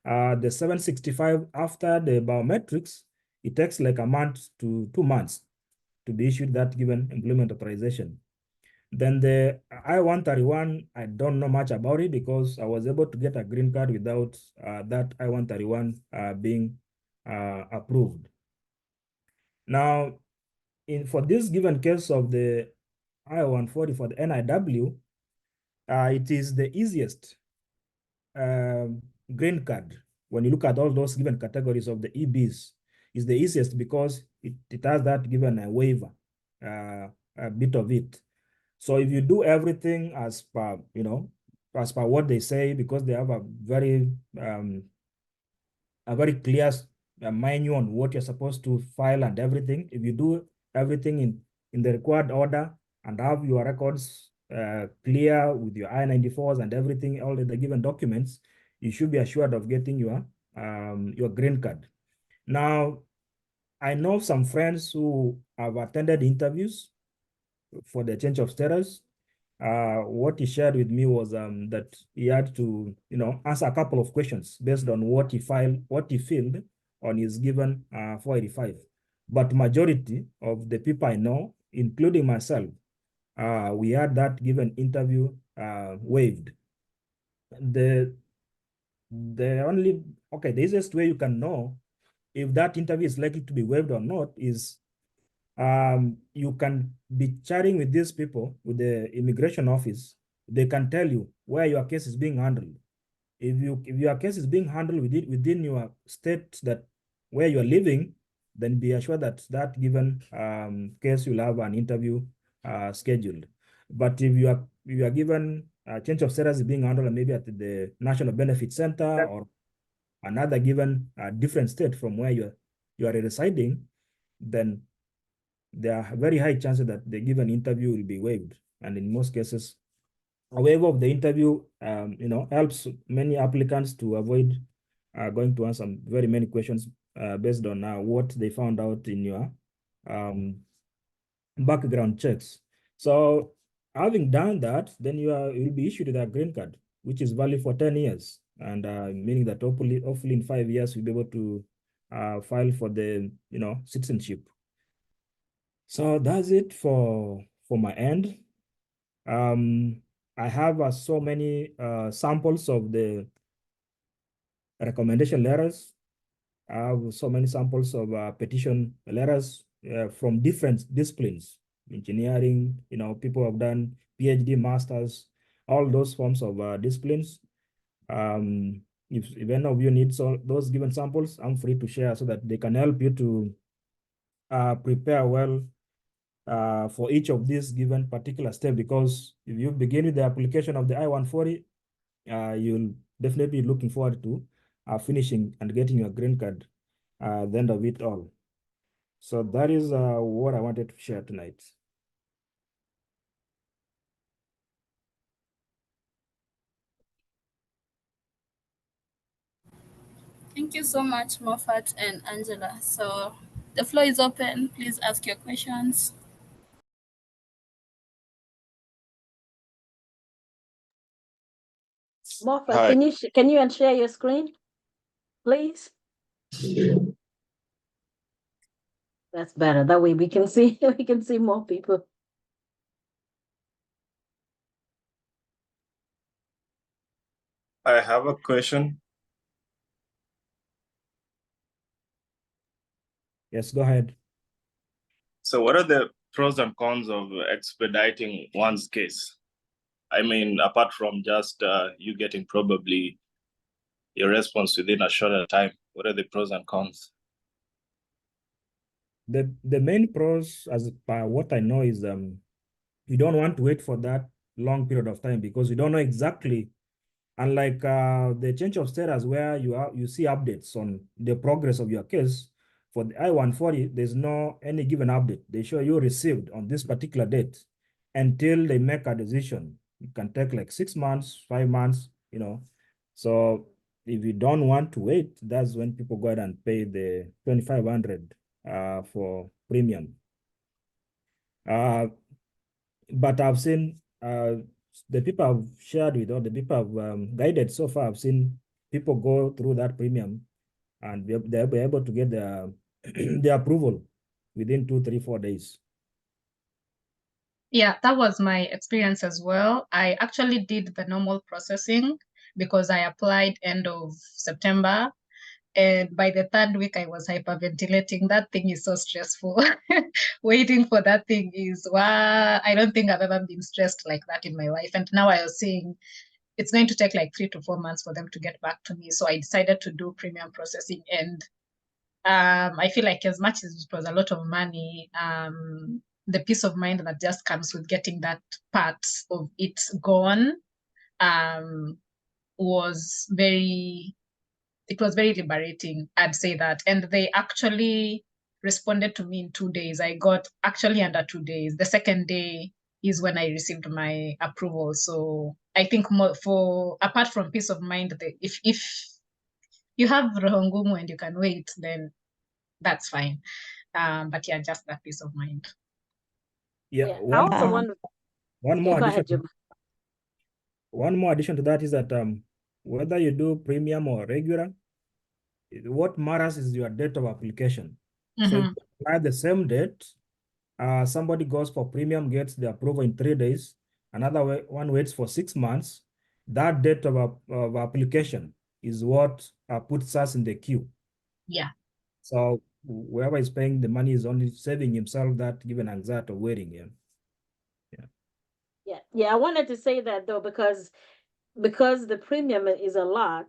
The 765, after the biometrics, it takes like a month to 2 months to be issued that given employment authorization. Then the I-131, I don't know much about it because I was able to get a green card without that I-131 being approved. Now, for this given case of the I-140 for the NIW, it is the easiest green card. When you look at all those given categories of the EBs, is the easiest because it has that given a waiver, a bit of it. So if you do everything as per, as per what they say, because they have a very clear manual on what you're supposed to file and everything. If you do everything in the required order and have your records clear with your I-94s and everything, all the given documents, you should be assured of getting your green card. Now, I know some friends who have attended interviews for the change of status. What he shared with me was that he had to, answer a couple of questions based on what he filled on his given 485. But majority of the people I know, including myself, we had that given interview waived. The the easiest way you can know if that interview is likely to be waived or not is you can be chatting with these people, with the immigration office. They can tell you where your case is being handled. If your case is being handled within your state that where you are living, then be assured that that given case you'll have an interview scheduled. But if you are given a change of status being handled maybe at the National Benefit Center or another given different state from where you are residing, then there are very high chances that the given interview will be waived. And in most cases, a waiver of the interview, helps many applicants to avoid going to answer very many questions based on what they found out in your background checks. So having done that, then you'll be issued with a green card, which is valid for 10 years. And meaning that hopefully in 5 years, you'll be able to file for the, citizenship. So that's it for my end. I have so many samples of the recommendation letters. I have so many samples of petition letters from different disciplines, engineering, people have done PhD, masters, all those forms of disciplines. If any of you need those given samples, I'm free to share so that they can help you to prepare well for each of these given particular step, because if you begin with the application of the I-140, you'll definitely be looking forward to finishing and getting your green card at the end of it all. So that is what I wanted to share tonight. Thank you so much, Mofat and Angelah. So the floor is open. Please ask your questions. Mofat, Hi. can you share your screen, please? That's better. That way we can see more people. I have a question. Yes, go ahead. So what are the pros and cons of expediting one's case? I mean, apart from just you getting probably your response within a shorter time, what are the pros and cons? The main pros, as per what I know, is you don't want to wait for that long period of time, because you don't know exactly. Unlike the change of status where you see updates on the progress of your case, for the I-140, there's no any given update. They show you received on this particular date until they make a decision. It can take like 6 months, 5 months, So if you don't want to wait, that's when people go ahead and pay the 2,500 for premium. But I've seen the people I've shared with, or the people I've guided so far, I've seen people go through that premium and they'll be able to get their, their approval within 2, 3, 4 days. Yeah, that was my experience as well. I actually did the normal processing because I applied end of September. And by the 3rd week, I was hyperventilating. That thing is so stressful. Waiting for that thing is, wow, I don't think I've ever been stressed like that in my life. And now I was seeing it's going to take like 3 to 4 months for them to get back to me. So I decided to do premium processing. And I feel like as much as it was a lot of money, the peace of mind that just comes with getting that part of it gone was very liberating, I'd say that. And they actually responded to me in 2 days. I got actually under 2 days. The second day is when I received my approval. So I think more for, apart from peace of mind, if you have roho ngumu and you can wait, then that's fine. But yeah, just that peace of mind. Yeah, I also want one more go addition. ahead, Juma. One more addition to that is that whether you do premium or regular, what matters is your date of application. So if you apply the same date, somebody goes for premium, gets the approval in 3 days, another one waits for 6 months. That date of application is what puts us in the queue. Yeah. So whoever is paying the money is only saving himself that given anxiety of waiting. Yeah. I wanted to say that though, because the premium is a lot.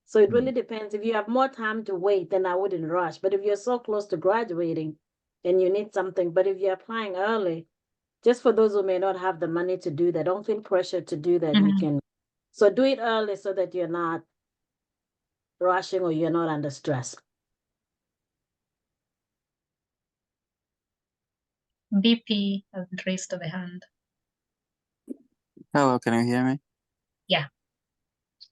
So it really depends. If you have more time to wait, then I wouldn't rush. But if you're so close to graduating and you need something, but if you're applying early, just for those who may not have the money to do that, don't feel pressured to do that. You can, so do it early so that you're not rushing or you're not under stress. BP has raised the hand. Hello, can you hear me? Yeah.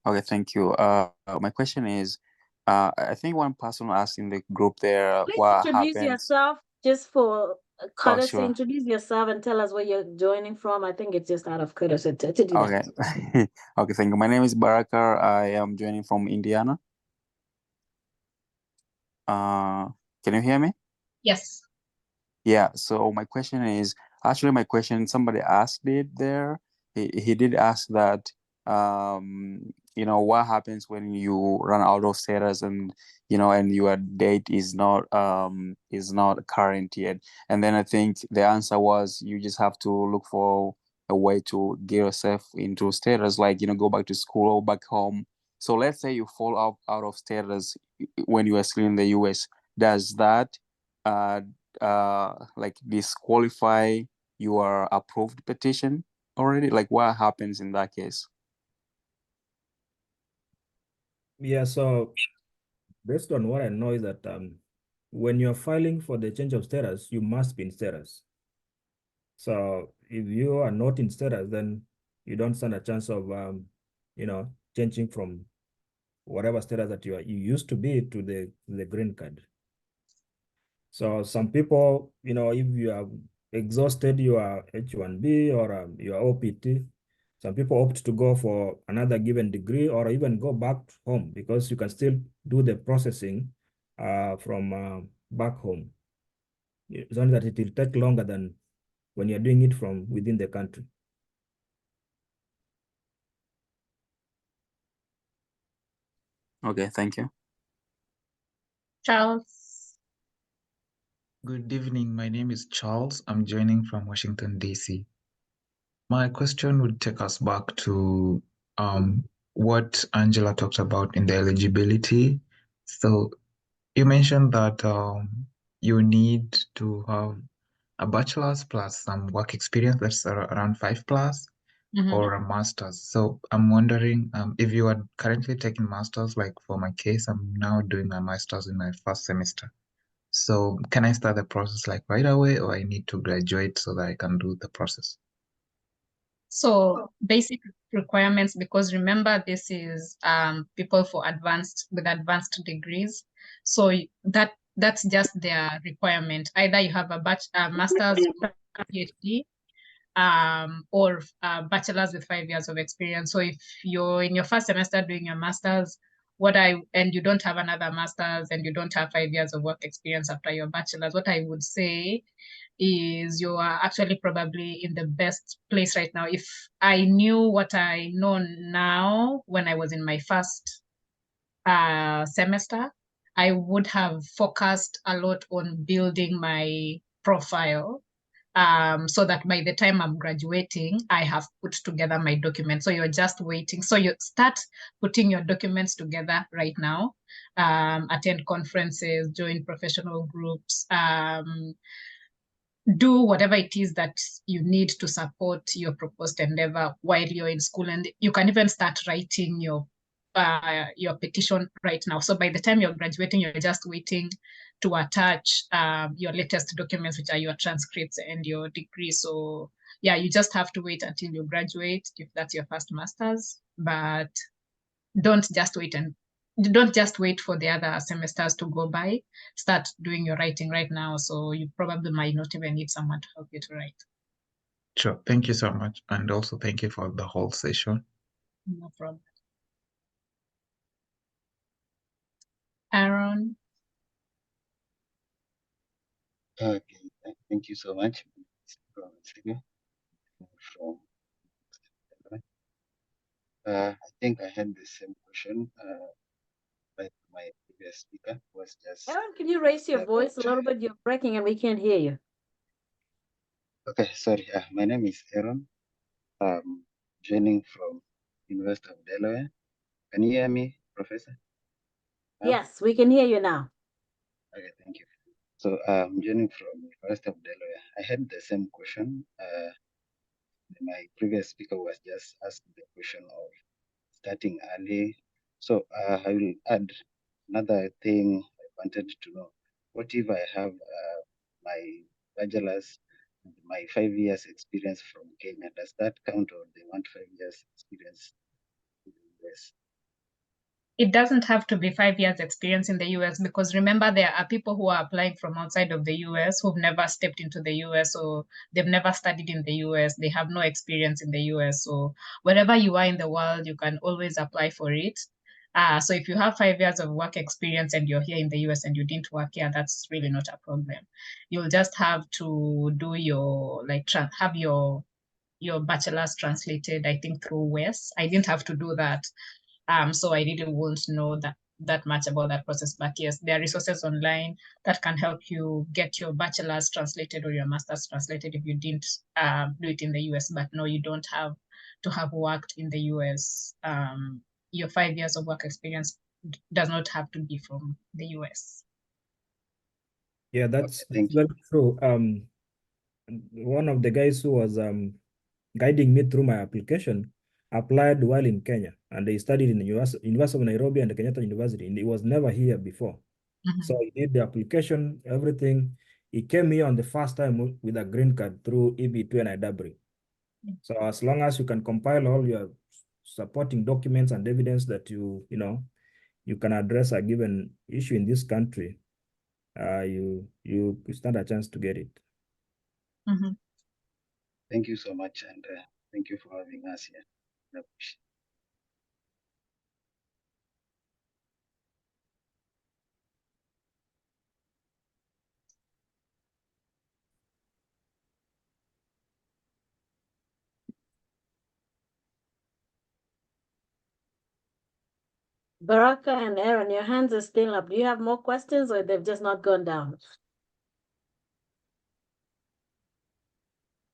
Okay, thank you. My question is, I think one person asked in the group there Please what introduce happens. yourself just for courtesy. Sure. Introduce yourself and tell us where you're joining from. I think it's just out of courtesy to do Okay. that. Okay, thank you. My name is Baraka. I am joining from Indiana. Can you hear me? Yes. Yeah, so my question is, actually my question, somebody asked it there. He did ask that, what happens when you run out of status and, and your date is not current yet. And then I think the answer was you just have to look for a way to get yourself into status, like, go back to school or back home. So let's say you fall out of status when you are still in the US. Does that like disqualify your approved petition already? Like what happens in that case? Yeah, so based on what I know is that when you're filing for the change of status, you must be in status. So if you are not in status, then you don't stand a chance of changing from whatever status that you used to be to the green card. So some people, if you have exhausted your H1B or your OPT, some people opt to go for another given degree or even go back home because you can still do the processing from back home. It's only that it will take longer than when you're doing it from within the country. Okay, thank you. Charles. Good evening. My name is Charles. I'm joining from Washington, D.C. My question would take us back to what Angelah talked about in the eligibility. So you mentioned that you need to have a bachelor's plus some work experience, that's around 5+, or a master's. So I'm wondering if you are currently taking masters, like for my case, I'm now doing my master's in my first semester. So can I start the process like right away, or I need to graduate so that I can do the process? So basic requirements, because remember this is people with advanced degrees. So that's just their requirement. Either you have a master's or PhD, or bachelor's with 5 years of experience. So if you're in your first semester doing your master's, and you don't have another master's and you don't have 5 years of work experience after your bachelor's, what I would say is you are actually probably in the best place right now. If I knew what I know now when I was in my first semester, I would have focused a lot on building my profile, so that by the time I'm graduating, I have put together my documents. So you're just waiting. So you start putting your documents together right now, attend conferences, join professional groups, do whatever it is that you need to support your proposed endeavor while you're in school. And you can even start writing your petition right now. So by the time you're graduating, you're just waiting to attach your latest documents, which are your transcripts and your degree. So yeah, you just have to wait until you graduate if that's your first master's, but don't just wait for the other semesters to go by. Start doing your writing right now. So you probably might not even need someone to help you to write. Sure. Thank you so much. And also thank you for the whole session. No problem. Aaron. Okay, thank you so much. I think I had the same question previous speaker was just. Aaron, can you raise your voice a little bit? You're breaking and we can't hear you. Okay, sorry. My name is Aaron. Joining from University of Delaware. Can you hear me, Professor? Yes, we can hear you now. Okay, thank you. So joining from University of Delaware, I had the same question. My previous speaker was just asking the question of starting early. So I will add another thing I wanted to know. What if I have my bachelor's and my 5 years experience from Kenya? Does that count, or they want 5 years experience in the US? It doesn't have to be 5 years experience in the US, because remember, there are people who are applying from outside of the US who've never stepped into the US, or they've never studied in the US. They have no experience in the US. So wherever you are in the world, you can always apply for it. So if you have 5 years of work experience and you're here in the US and you didn't work here, that's really not a problem. You'll just have to do your, have your bachelor's translated, I think, through WES. I didn't have to do that. So I really won't know that much about that process. But yes, there are resources online that can help you get your bachelor's translated or your master's translated if you didn't do it in the US. But no, you don't have to have worked in the US. Your 5 years of work experience does not have to be from the US. Yeah, that's Okay, very true. One of the guys who was guiding me through my application applied while in Kenya, and they studied in the University of Nairobi and Kenyatta University, and he was never here before. So he did the application, everything. He came here on the first time with a green card through EB2 NIW. So as long as you can compile all your supporting documents and evidence that you can address a given issue in this country, you stand a chance to get it. Thank you so much, and thank you for having us here. Baraka and Aaron, your hands are still up. Do you have more questions, or they've just not gone down?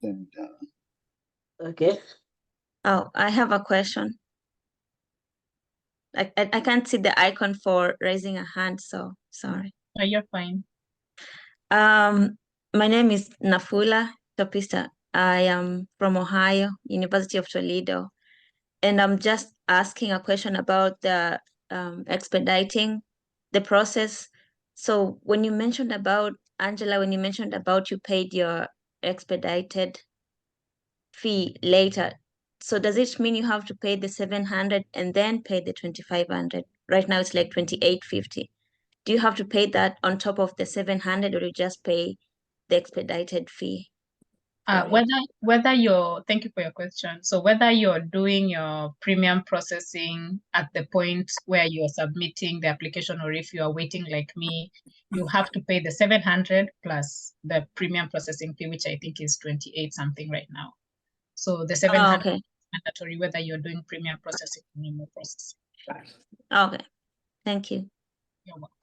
And, Okay. Oh, I have a question. I can't see the icon for raising a hand, so sorry. Oh, you're fine. My name is Nafula Topista. I am from Ohio, University of Toledo, and I'm just asking a question about the expediting the process. So when you mentioned about, Angelah, when you mentioned about you paid your expedited fee later, so does it mean you have to pay the 700 and then pay the 2,500? Right now it's like 2,850. Do you have to pay that on top of the 700, or you just pay the expedited fee? Whether you're, thank you for your question. So whether you're doing your premium processing at the point where you're submitting the application, or if you are waiting like me, you have to pay the 700 plus the premium processing fee, which I think is 28 something right now. So the 700 okay. is mandatory whether you're doing premium processing or normal processing. Okay, thank you. You're welcome.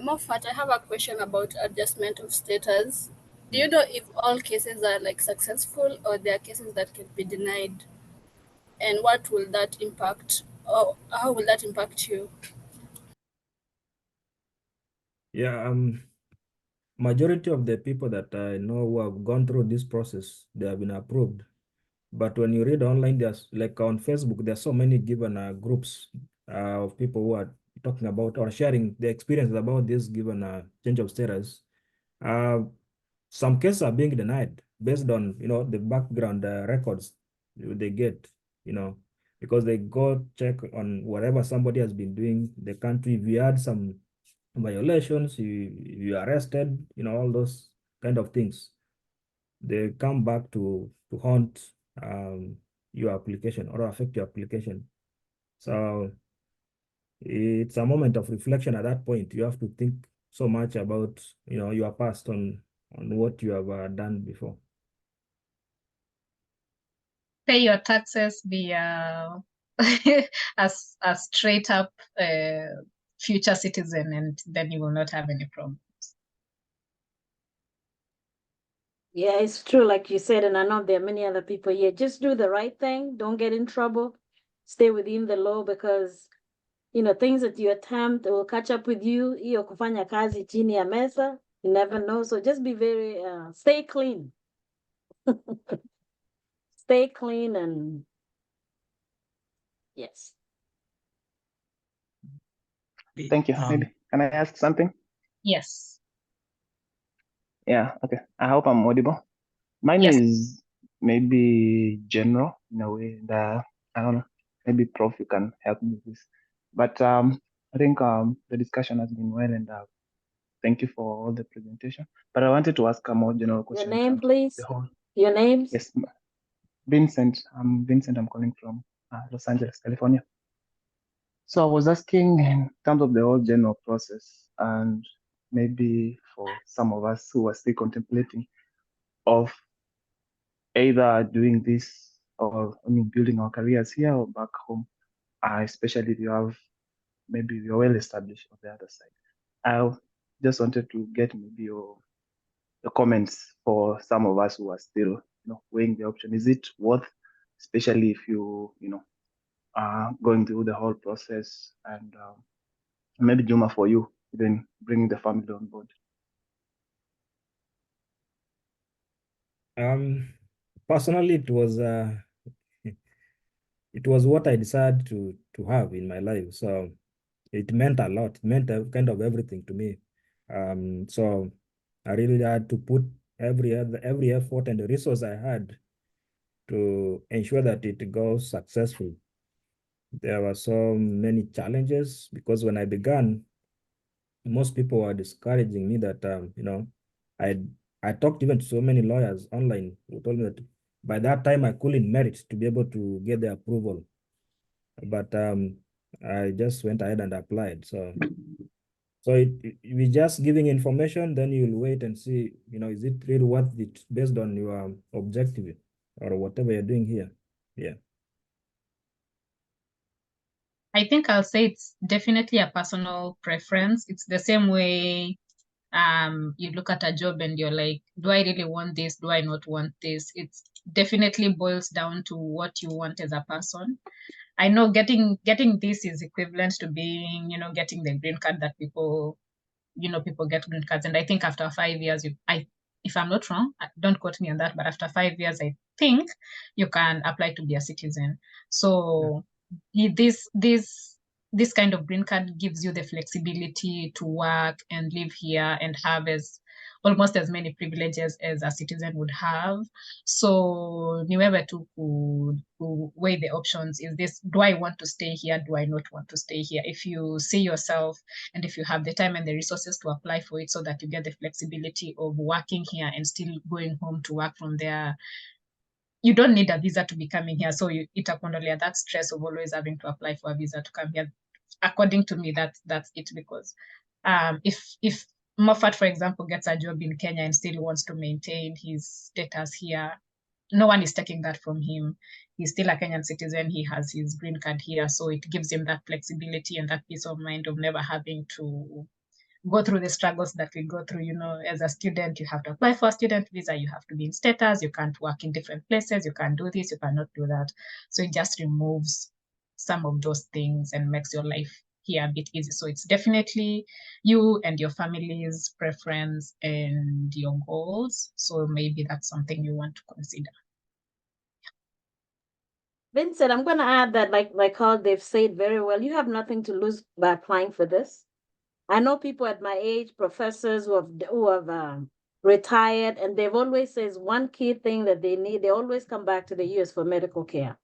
Mofat, I have a question about adjustment of status. Do you know if all cases are like successful, or there are cases that can be denied? And what will that impact, or how will that impact you? Yeah, majority of the people that I know who have gone through this process, they have been approved. But when you read online, there's like on Facebook, there's so many given groups of people who are talking about or sharing their experiences about this given change of status. Some cases are being denied based on the background records they get, because they go check on whatever somebody has been doing in the country. If you had some violations, you arrested, all those kind of things, they come back to haunt your application or affect your application. So it's a moment of reflection at that point. You have to think so much about your past on what you have done before. Pay your taxes, be a straight up future citizen, and then you will not have any problem. Yeah, it's true, like you said, and I know there are many other people here. Just do the right thing. Don't get in trouble. Stay within the law, because things that you attempt will catch up with you. Hiyo kufanya kazi chini ya mesa, you never know. So just be very stay clean. Stay clean, and yes. Thank you. Maybe can I ask something? Yes. Yeah. Okay. I hope I'm audible. Mine Yes. is maybe general in a way, and I don't know. Maybe Prof, you can help me with this. But I think the discussion has been well, and thank you for all the presentation. But I wanted to ask a more general question. Your name, please. The whole. Your names? Yes, Vincent. I'm Vincent. I'm calling from Los Angeles, California. So I was asking in terms of the whole general process, and maybe for some of us who are still contemplating of either doing this or building our careers here or back home, especially if you have maybe you're well established on the other side. I just wanted to get maybe your comments for some of us who are still weighing the option. Is it worth, especially if you going through the whole process, and maybe Juma, for you, then bringing the family on board? Personally, it was what I decided to have in my life. So it meant a lot. It meant kind of everything to me. So I really had to put every effort and the resource I had to ensure that it goes successful. There were so many challenges, because when I began, most people were discouraging me that I talked even to so many lawyers online who told me that by that time I couldn't merit to be able to get the approval. But I just went ahead and applied. So we just giving information, then you'll wait and see, is it really worth it based on your objective or whatever you're doing here? Yeah. I think I'll say it's definitely a personal preference. It's the same way you look at a job and you're like, do I really want this? Do I not want this? It definitely boils down to what you want as a person. I know getting this is equivalent to being, getting the green card that people get green cards. And I think after 5 years, if I'm not wrong, don't quote me on that, but after 5 years, I think you can apply to be a citizen. So this kind of green card gives you the flexibility to work and live here and have almost as many privileges as a citizen would have. So niwewe tu weigh the options. Is this, do I want to stay here? Do I not want to stay here? If you see yourself, and if you have the time and the resources to apply for it so that you get the flexibility of working here and still going home to work from there, you don't need a visa to be coming here. So itakuondolea that stress of always having to apply for a visa to come here. According to me, that's it. Because if Mofat, for example, gets a job in Kenya and still wants to maintain his status here, no one is taking that from him. He's still a Kenyan citizen. He has his green card here. So it gives him that flexibility and that peace of mind of never having to go through the struggles that we go through. As a student, you have to apply for a student visa. You have to be in status. You can't work in different places. You can't do this. You cannot do that. So it just removes some of those things and makes your life here a bit easy. So it's definitely you and your family's preference and your goals. So maybe that's something you want to consider. Vincent, I'm going to add that, like how they've said very well, you have nothing to lose by applying for this. I know people at my age, professors who have retired, and they've always says one key thing that they need. They always come back to the US for medical care.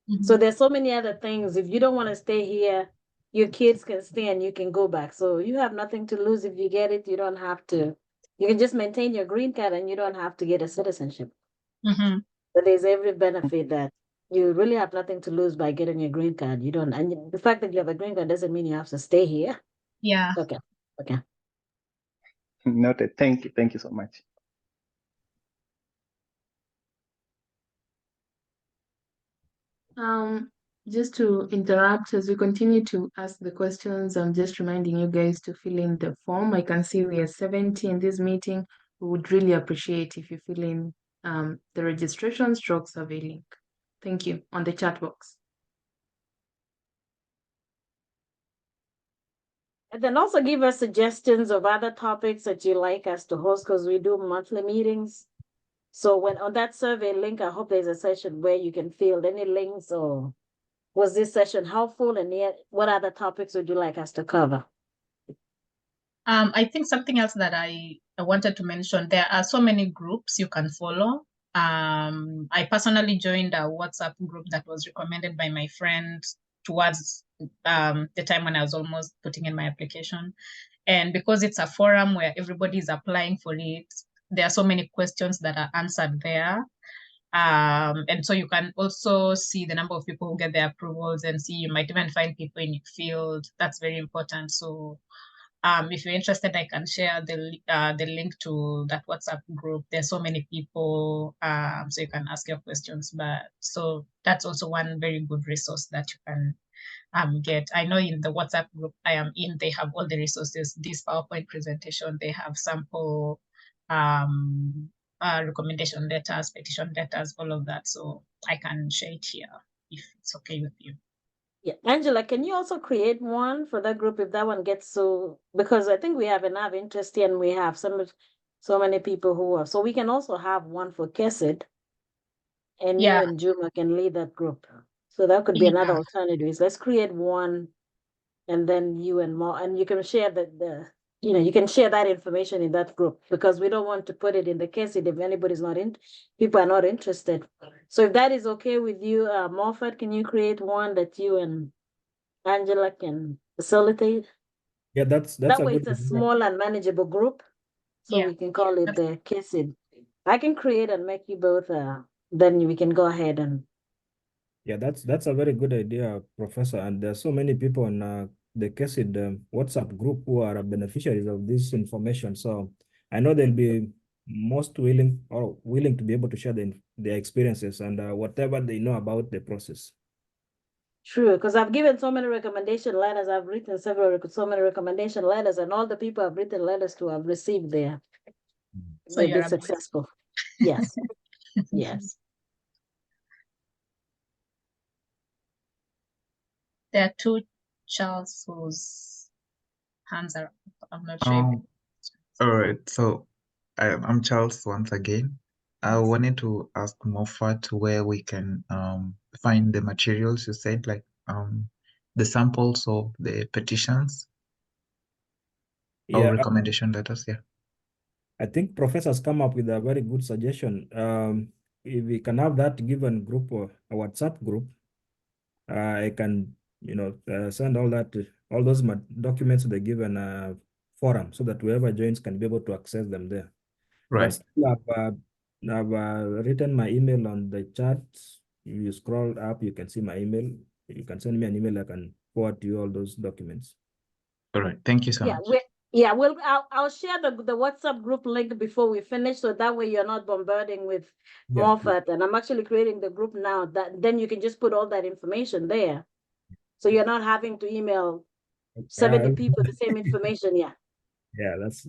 Mm-hmm. So there's so many other things. If you don't want to stay here, your kids can stay and you can go back. So you have nothing to lose if you get it. You don't have to. You can just maintain your green card and you don't have to get a citizenship. Mm-hmm. But there's every benefit that you really have nothing to lose by getting your green card. You don't, and the fact that you have a green card doesn't mean you have to stay here. Yeah. Okay. Noted. Thank you. Thank you so much. Just to interrupt as we continue to ask the questions, I'm just reminding you guys to fill in the form. I can see we are 70 in this meeting. We would really appreciate if you fill in the registration stroke survey link. Thank you on the chat box. And then also give us suggestions of other topics that you like us to host, because we do monthly meetings. So when on that survey link, I hope there's a session where you can fill any links, or was this session helpful, and yet what other topics would you like us to cover? I think something else that I wanted to mention, there are so many groups you can follow. I personally joined a WhatsApp group that was recommended by my friend towards the time when I was almost putting in my application. And because it's a forum where everybody is applying for it, there are so many questions that are answered there. And so you can also see the number of people who get their approvals, and see, you might even find people in your field. That's very important. So if you're interested, I can share the link to that WhatsApp group. There's so many people, so you can ask your questions. But so that's also one very good resource that you can get. I know in the WhatsApp group I am in, they have all the resources. This PowerPoint presentation, they have sample recommendation letters, petition letters, all of that. So I can share it here if it's okay with you. Yeah, Angela, can you also create one for that group if that one gets so, because I think we have enough interest here, and we have so many people who are, so we can also have one for KESID, and you and Juma can lead that group. So that could be another alternative. Let's create one, and then you and you can share you can share that information in that group, because we don't want to put it in the KESID if anybody's not in, people are not interested. So if that is okay with you, Mofat, can you create one that you and Angelah can facilitate? Yeah, that's that a way good it's a idea. small and manageable group. So we can call it the KESID. I can create and make you both, then we can go ahead and. Yeah, that's a very good idea, Professor. And there's so many people in the KESID WhatsApp group who are beneficiaries of this information. So I know they'll be most willing to be able to share their experiences and whatever they know about the process. True, because I've given so many recommendation letters. I've written so many recommendation letters, and all the people I've written letters to have received there. So They've been successful. Yes. Yes. There are two Charles whose hands are up. I'm not sure. All right, so I'm Charles once again. I wanted to ask Mofat where we can find the materials you said, like the samples of the petitions or recommendation letters. Yeah. I think professors come up with a very good suggestion. If we can have that given group or a WhatsApp group, I can, send all those documents to the given forum, so that whoever joins can be able to access them there. Right. But I've written my email on the chat. If you scroll up, you can see my email. You can send me an email. I can forward to you all those documents. All right. Thank you so much. I'll share the WhatsApp group link before we finish, so that way you're not bombarding with Mofat. And I'm actually creating the group now. That then you can just put all that information there, so you're not having to email 70 people the same information. Yeah. Yeah, that's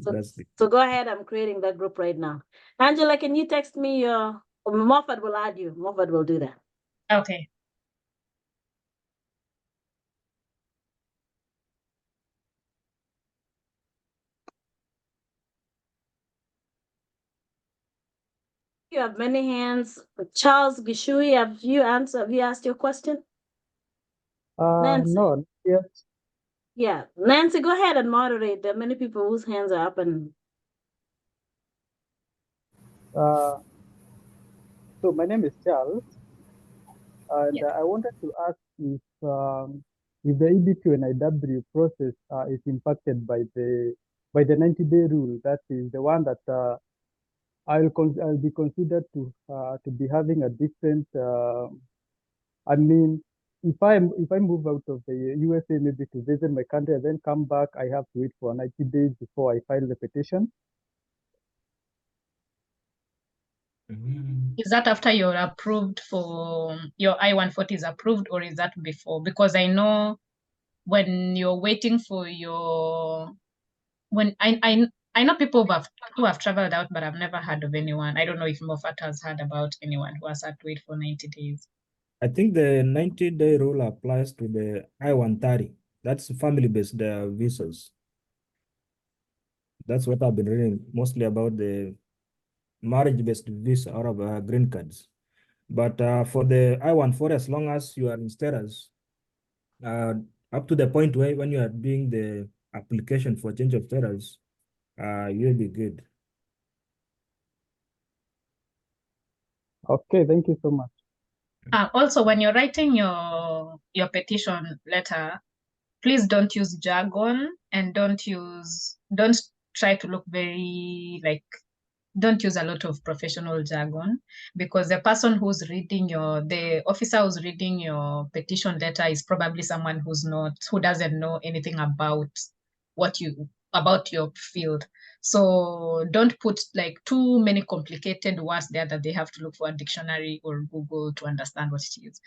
so go ahead. I'm creating that group right now. Angelah, can you text me your Mofat will add you. Mofat will do that. Okay. You have many hands. Charles Gishui, have you asked your question? Nancy. No, yes. Yeah, Nancy, go ahead and moderate. There are many people whose hands are up and. So my name is Charles, and I wanted to ask if the EB2 NIW process is impacted by the 90-day rule. That is the one that I'll be considered to be having a different if I move out of the USA maybe to visit my country and then come back, I have to wait for 90 days before I file the petition. Is that after you're approved for your I-140 is approved, or is that before? Because I know when you're waiting for your I know people who have traveled out, but I've never heard of anyone. I don't know if Mofat has heard about anyone who has had to wait for 90 days. I think the 90-day rule applies to the I-130. That's family-based visas. That's what I've been reading mostly about the marriage-based visa or green cards. But for the I-140, as long as you are in status, up to the point where when you are doing the application for change of status, you'll be good. Okay, thank you so much. Also, when you're writing your petition letter, please don't use jargon and don't try to look very don't use a lot of professional jargon, because the person who's reading the officer who's reading your petition letter is probably someone who doesn't know anything about about your field. So don't put like too many complicated words there that they have to look for a dictionary or Google to understand what it is.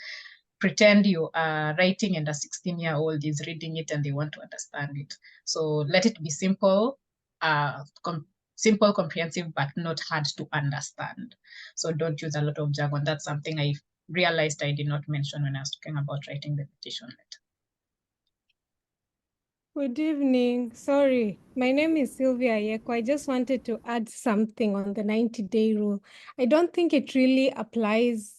Pretend you are writing and a 16-year-old is reading it and they want to understand it. So let it be simple, simple, comprehensive, but not hard to understand. So don't use a lot of jargon. That's something I realized I did not mention when I was talking about writing the petition letter. Good evening. Sorry, my name is Sylvia Yeko. I just wanted to add something on the 90-day rule. I don't think it really applies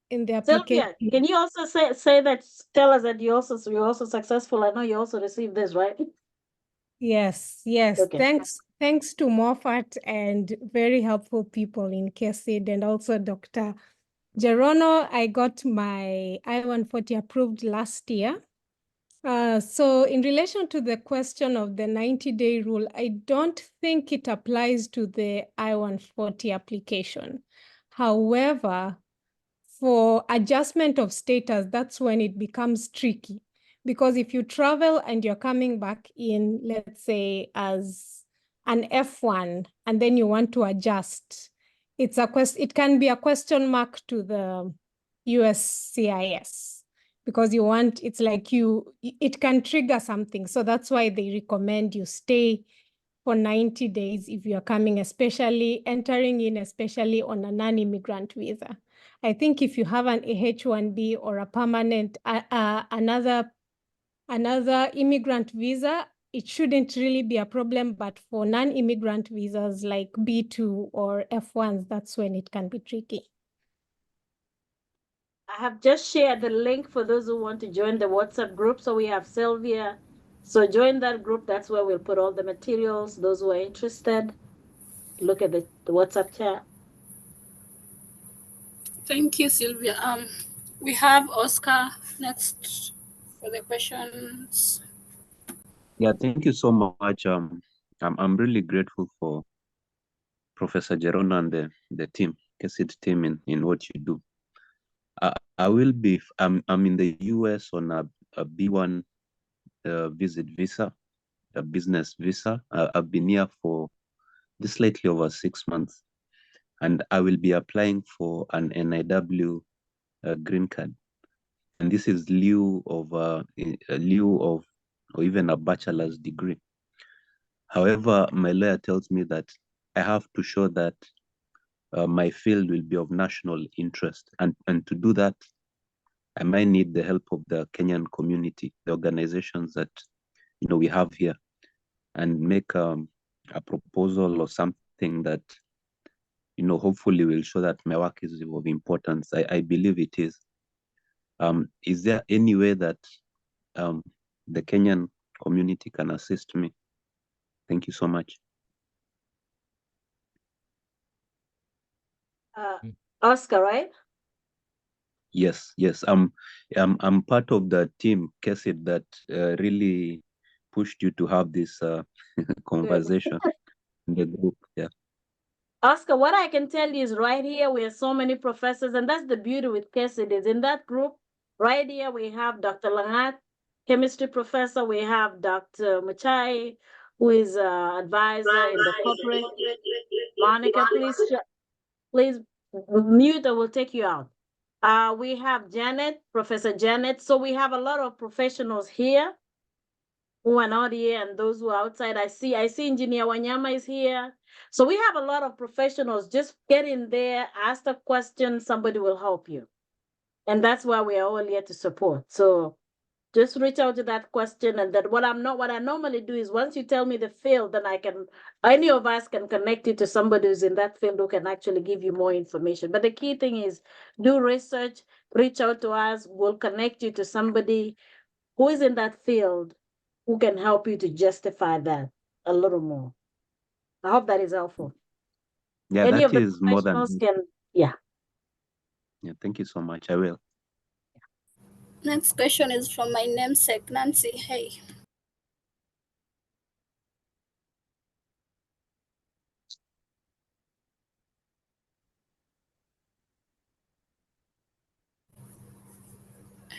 in the application. Sylvia, can you also say that, tell us that you're also successful? I know you also received this, right? Yes. Okay. Thanks to Mofat and very helpful people in KESID and also Dr. Jerono. I got my I-140 approved last year. So in relation to the question of the 90-day rule, I don't think it applies to the I-140 application. However, for adjustment of status, that's when it becomes tricky. Because if you travel and you're coming back in, let's say, as an F1, and then you want to adjust, it can be a question mark to the USCIS. Because it can trigger something. So that's why they recommend you stay for 90 days if you're coming, entering in, especially on a non-immigrant visa. I think if you have an H-1B or a permanent, another immigrant visa, it shouldn't really be a problem. But for non-immigrant visas like B2 or F1s, that's when it can be tricky. I have just shared the link for those who want to join the WhatsApp group. So we have Sylvia. So join that group. That's where we'll put all the materials. Those who are interested, look at the WhatsApp chat. Thank you, Sylvia. We have Oscar next for the questions. Yeah, thank you so much. I'm really grateful for Professor Jerono and the team, KESID team in what you do. I'm in the US on a B1 visit visa, a business visa. I've been here for slightly over 6 months, and I will be applying for an NIW green card. And this is lieu of or even a bachelor's degree. However, my lawyer tells me that I have to show that my field will be of national interest. And to do that, I might need the help of the Kenyan community, the organizations that we have here, and make a proposal or something that hopefully will show that my work is of importance. I believe it is. Is there any way that the Kenyan community can assist me? Thank you so much. Oscar, right? Yes. I'm part of the team, KESID, that really pushed you to have this conversation in the group. Yeah. Oscar, what I can tell you is right here, we have so many professors, and that's the beauty with KESID is in that group, Right here, we have Dr. Langat, chemistry professor. We have Dr. Machai, who is an advisor in the corporate. Monica, please mute or we'll take you out. We have Janet, Professor Janet. So we have a lot of professionals here who are not here and those who are outside. I see Engineer Wanyama is here. So we have a lot of professionals. Just get in there, ask a question, somebody will help you. And that's why we are all here to support. So just reach out to that question, and that what I normally do is once you tell me the field, then any of us can connect you to somebody who's in that field who can actually give you more information. But the key thing is do research, reach out to us, we'll connect you to somebody who is in that field who can help you to justify that a little more. I hope that is helpful. Yeah, Any that of the is more than. professionals can, yeah. Yeah, thank you so much. I will. Next question is from my namesake, Nancy. Hey.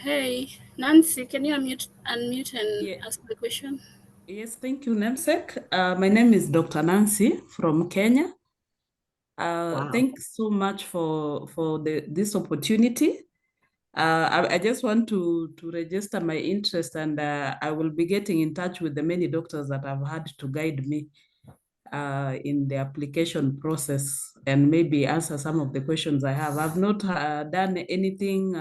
Hey, Nancy, can you unmute and ask the question? Yes, thank you, namesake. My name is Dr. Nancy from Kenya. Thanks so much for this opportunity. I just want to register my interest, and I will be getting in touch with the many doctors that have had to guide me in the application process and maybe answer some of the questions I have. I've not done anything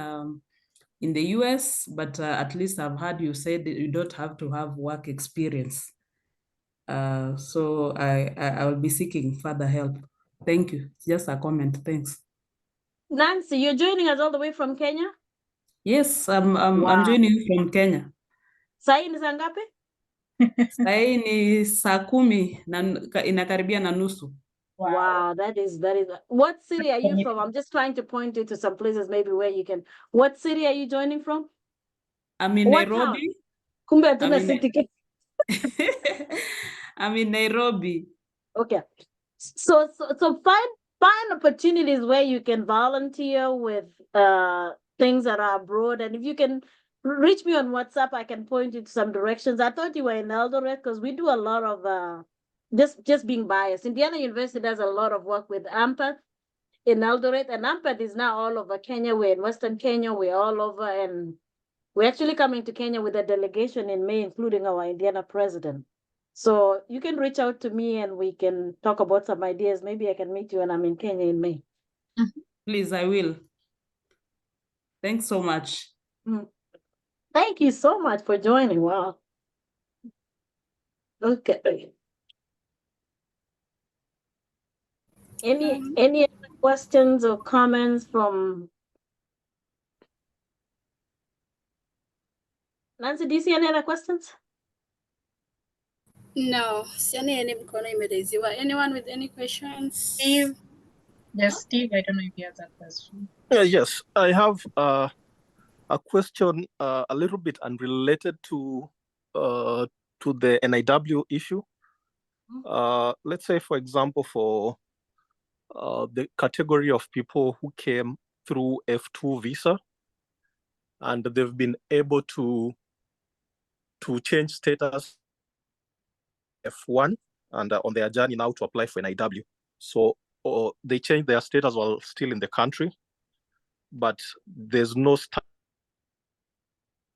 in the US, but at least I've heard you say that you don't have to have work experience. So I will be seeking further help. Thank you. Just a comment. Thanks. Nancy, you're joining us all the way from Kenya? Yes, I'm joining you from Kenya. Sai ni saa ngapi? Sai ni saa 10 na inakaribia na nusu. Wow, that is. What city are you from? I'm just trying to point you to some places maybe where you can. What city are you joining from? I'm in Nairobi. Kumbe hatuna city. I'm in Nairobi. Okay. So find opportunities where you can volunteer with things that are abroad. And if you can reach me on WhatsApp, I can point you to some directions. I thought you were in Eldoret because we do a lot of just being biased. Indiana University does a lot of work with AMPATH in Eldoret, and AMPATH is now all over Kenya. We're in Western Kenya, we're all over, and we're actually coming to Kenya with a delegation in May, including our Indiana president. So you can reach out to me and we can talk about some ideas. Maybe I can meet you when I'm in Kenya in May. Please, I will. Thanks so much. Thank you so much for joining. Wow. Okay. Any other questions or comments from Nancy? Do you see any other questions? No, sioni any mkono imeraiziwa. Anyone with any questions? Steve. Yes, Steve, I don't know if you have that question. Yes, I have a question a little bit unrelated to the NIW issue. Let's say, for example, for the category of people who came through F2 visa, and they've been able to change status F1 and on their journey now to apply for NIW. So they changed their status while still in the country, but there's no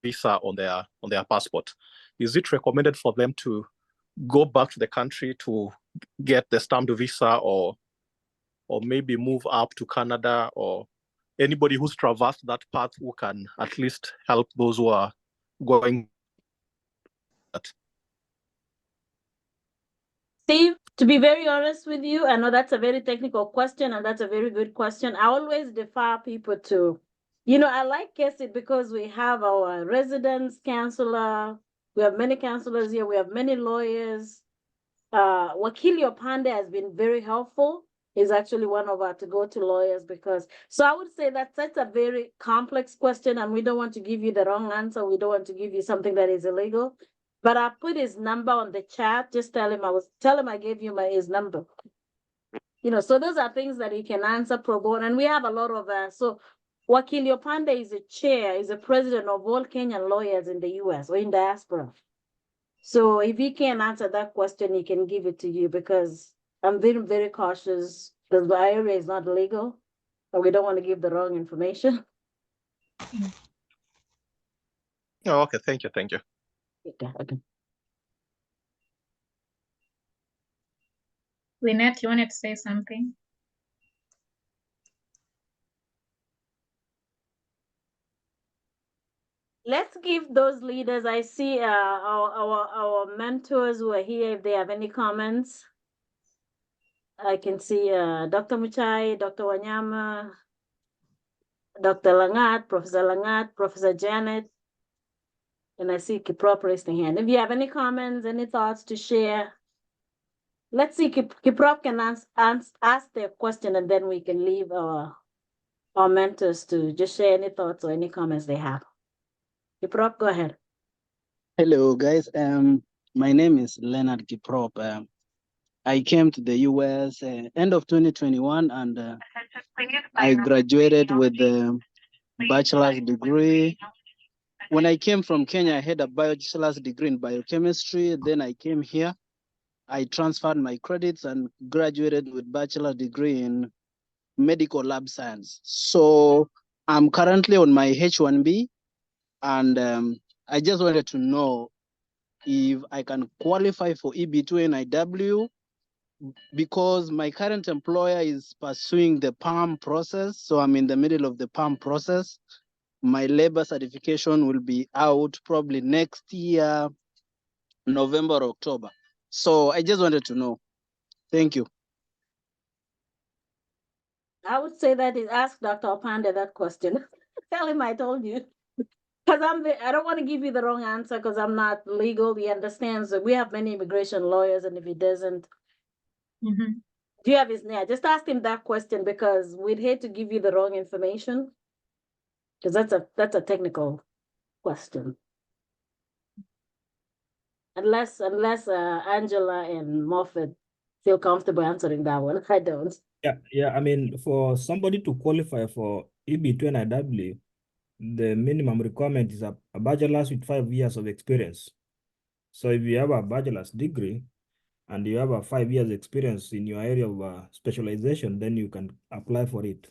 visa on their passport. Is it recommended for them to go back to the country to get the stamped visa, or maybe move up to Canada, or anybody who's traversed that path who can at least help those who are going? Steve, to be very honest with you, I know that's a very technical question and that's a very good question. I always defer people to, I like KESID because we have our residence counselor, we have many counselors here, we have many lawyers. Wakili Opande has been very helpful. He's actually one of our to-go-to lawyers so I would say that's a very complex question and we don't want to give you the wrong answer. We don't want to give you something that is illegal. But I put his number on the chat. Just tell him I gave you his number. So those are things that he can answer pro bono. And we have a lot of so Wakili Opande is a president of all Kenyan lawyers in the US or in diaspora. So if he can answer that question, he can give it to you, because I'm very, very cautious because the area is not legal, but we don't want to give the wrong information. Oh, okay, thank you. Okay. Lynette, you wanted to say something? Let's give those leaders, I see our mentors who are here, if they have any comments. I can see Dr. Muchai, Dr. Wanyama, Dr. Langat, Professor Janet, and I see Kiprop raising hand. If you have any comments, any thoughts to share, let's see, Kiprop can ask their question, and then we can leave our mentors to just share any thoughts or any comments they have. Kiprop, go ahead. Hello, guys. My name is Leonard Kiprop. I came to the US end of 2021, and I graduated with a bachelor's degree. When I came from Kenya, I had a bachelor's degree in biochemistry. Then I came here. I transferred my credits and graduated with bachelor's degree in medical lab science. So I'm currently on my H1B, and I just wanted to know if I can qualify for EB2 NIW, because my current employer is pursuing the PALM process. So I'm in the middle of the PALM process. My labor certification will be out probably next year, November or October. So I just wanted to know. Thank you. I would say that is ask Dr. Opande that question. Tell him I told you. Because I don't want to give you the wrong answer, because I'm not legal. He understands that we have many immigration lawyers, and if he doesn't, do you have his name? Just ask him that question, because we'd hate to give you the wrong information, because that's a technical question. Unless Angelah and Mofat feel comfortable answering that one. I don't. Yeah. I mean, for somebody to qualify for EB2 NIW, the minimum requirement is a bachelor's with 5 years of experience. So if you have a bachelor's degree and you have a 5 years experience in your area of specialization, then you can apply for it.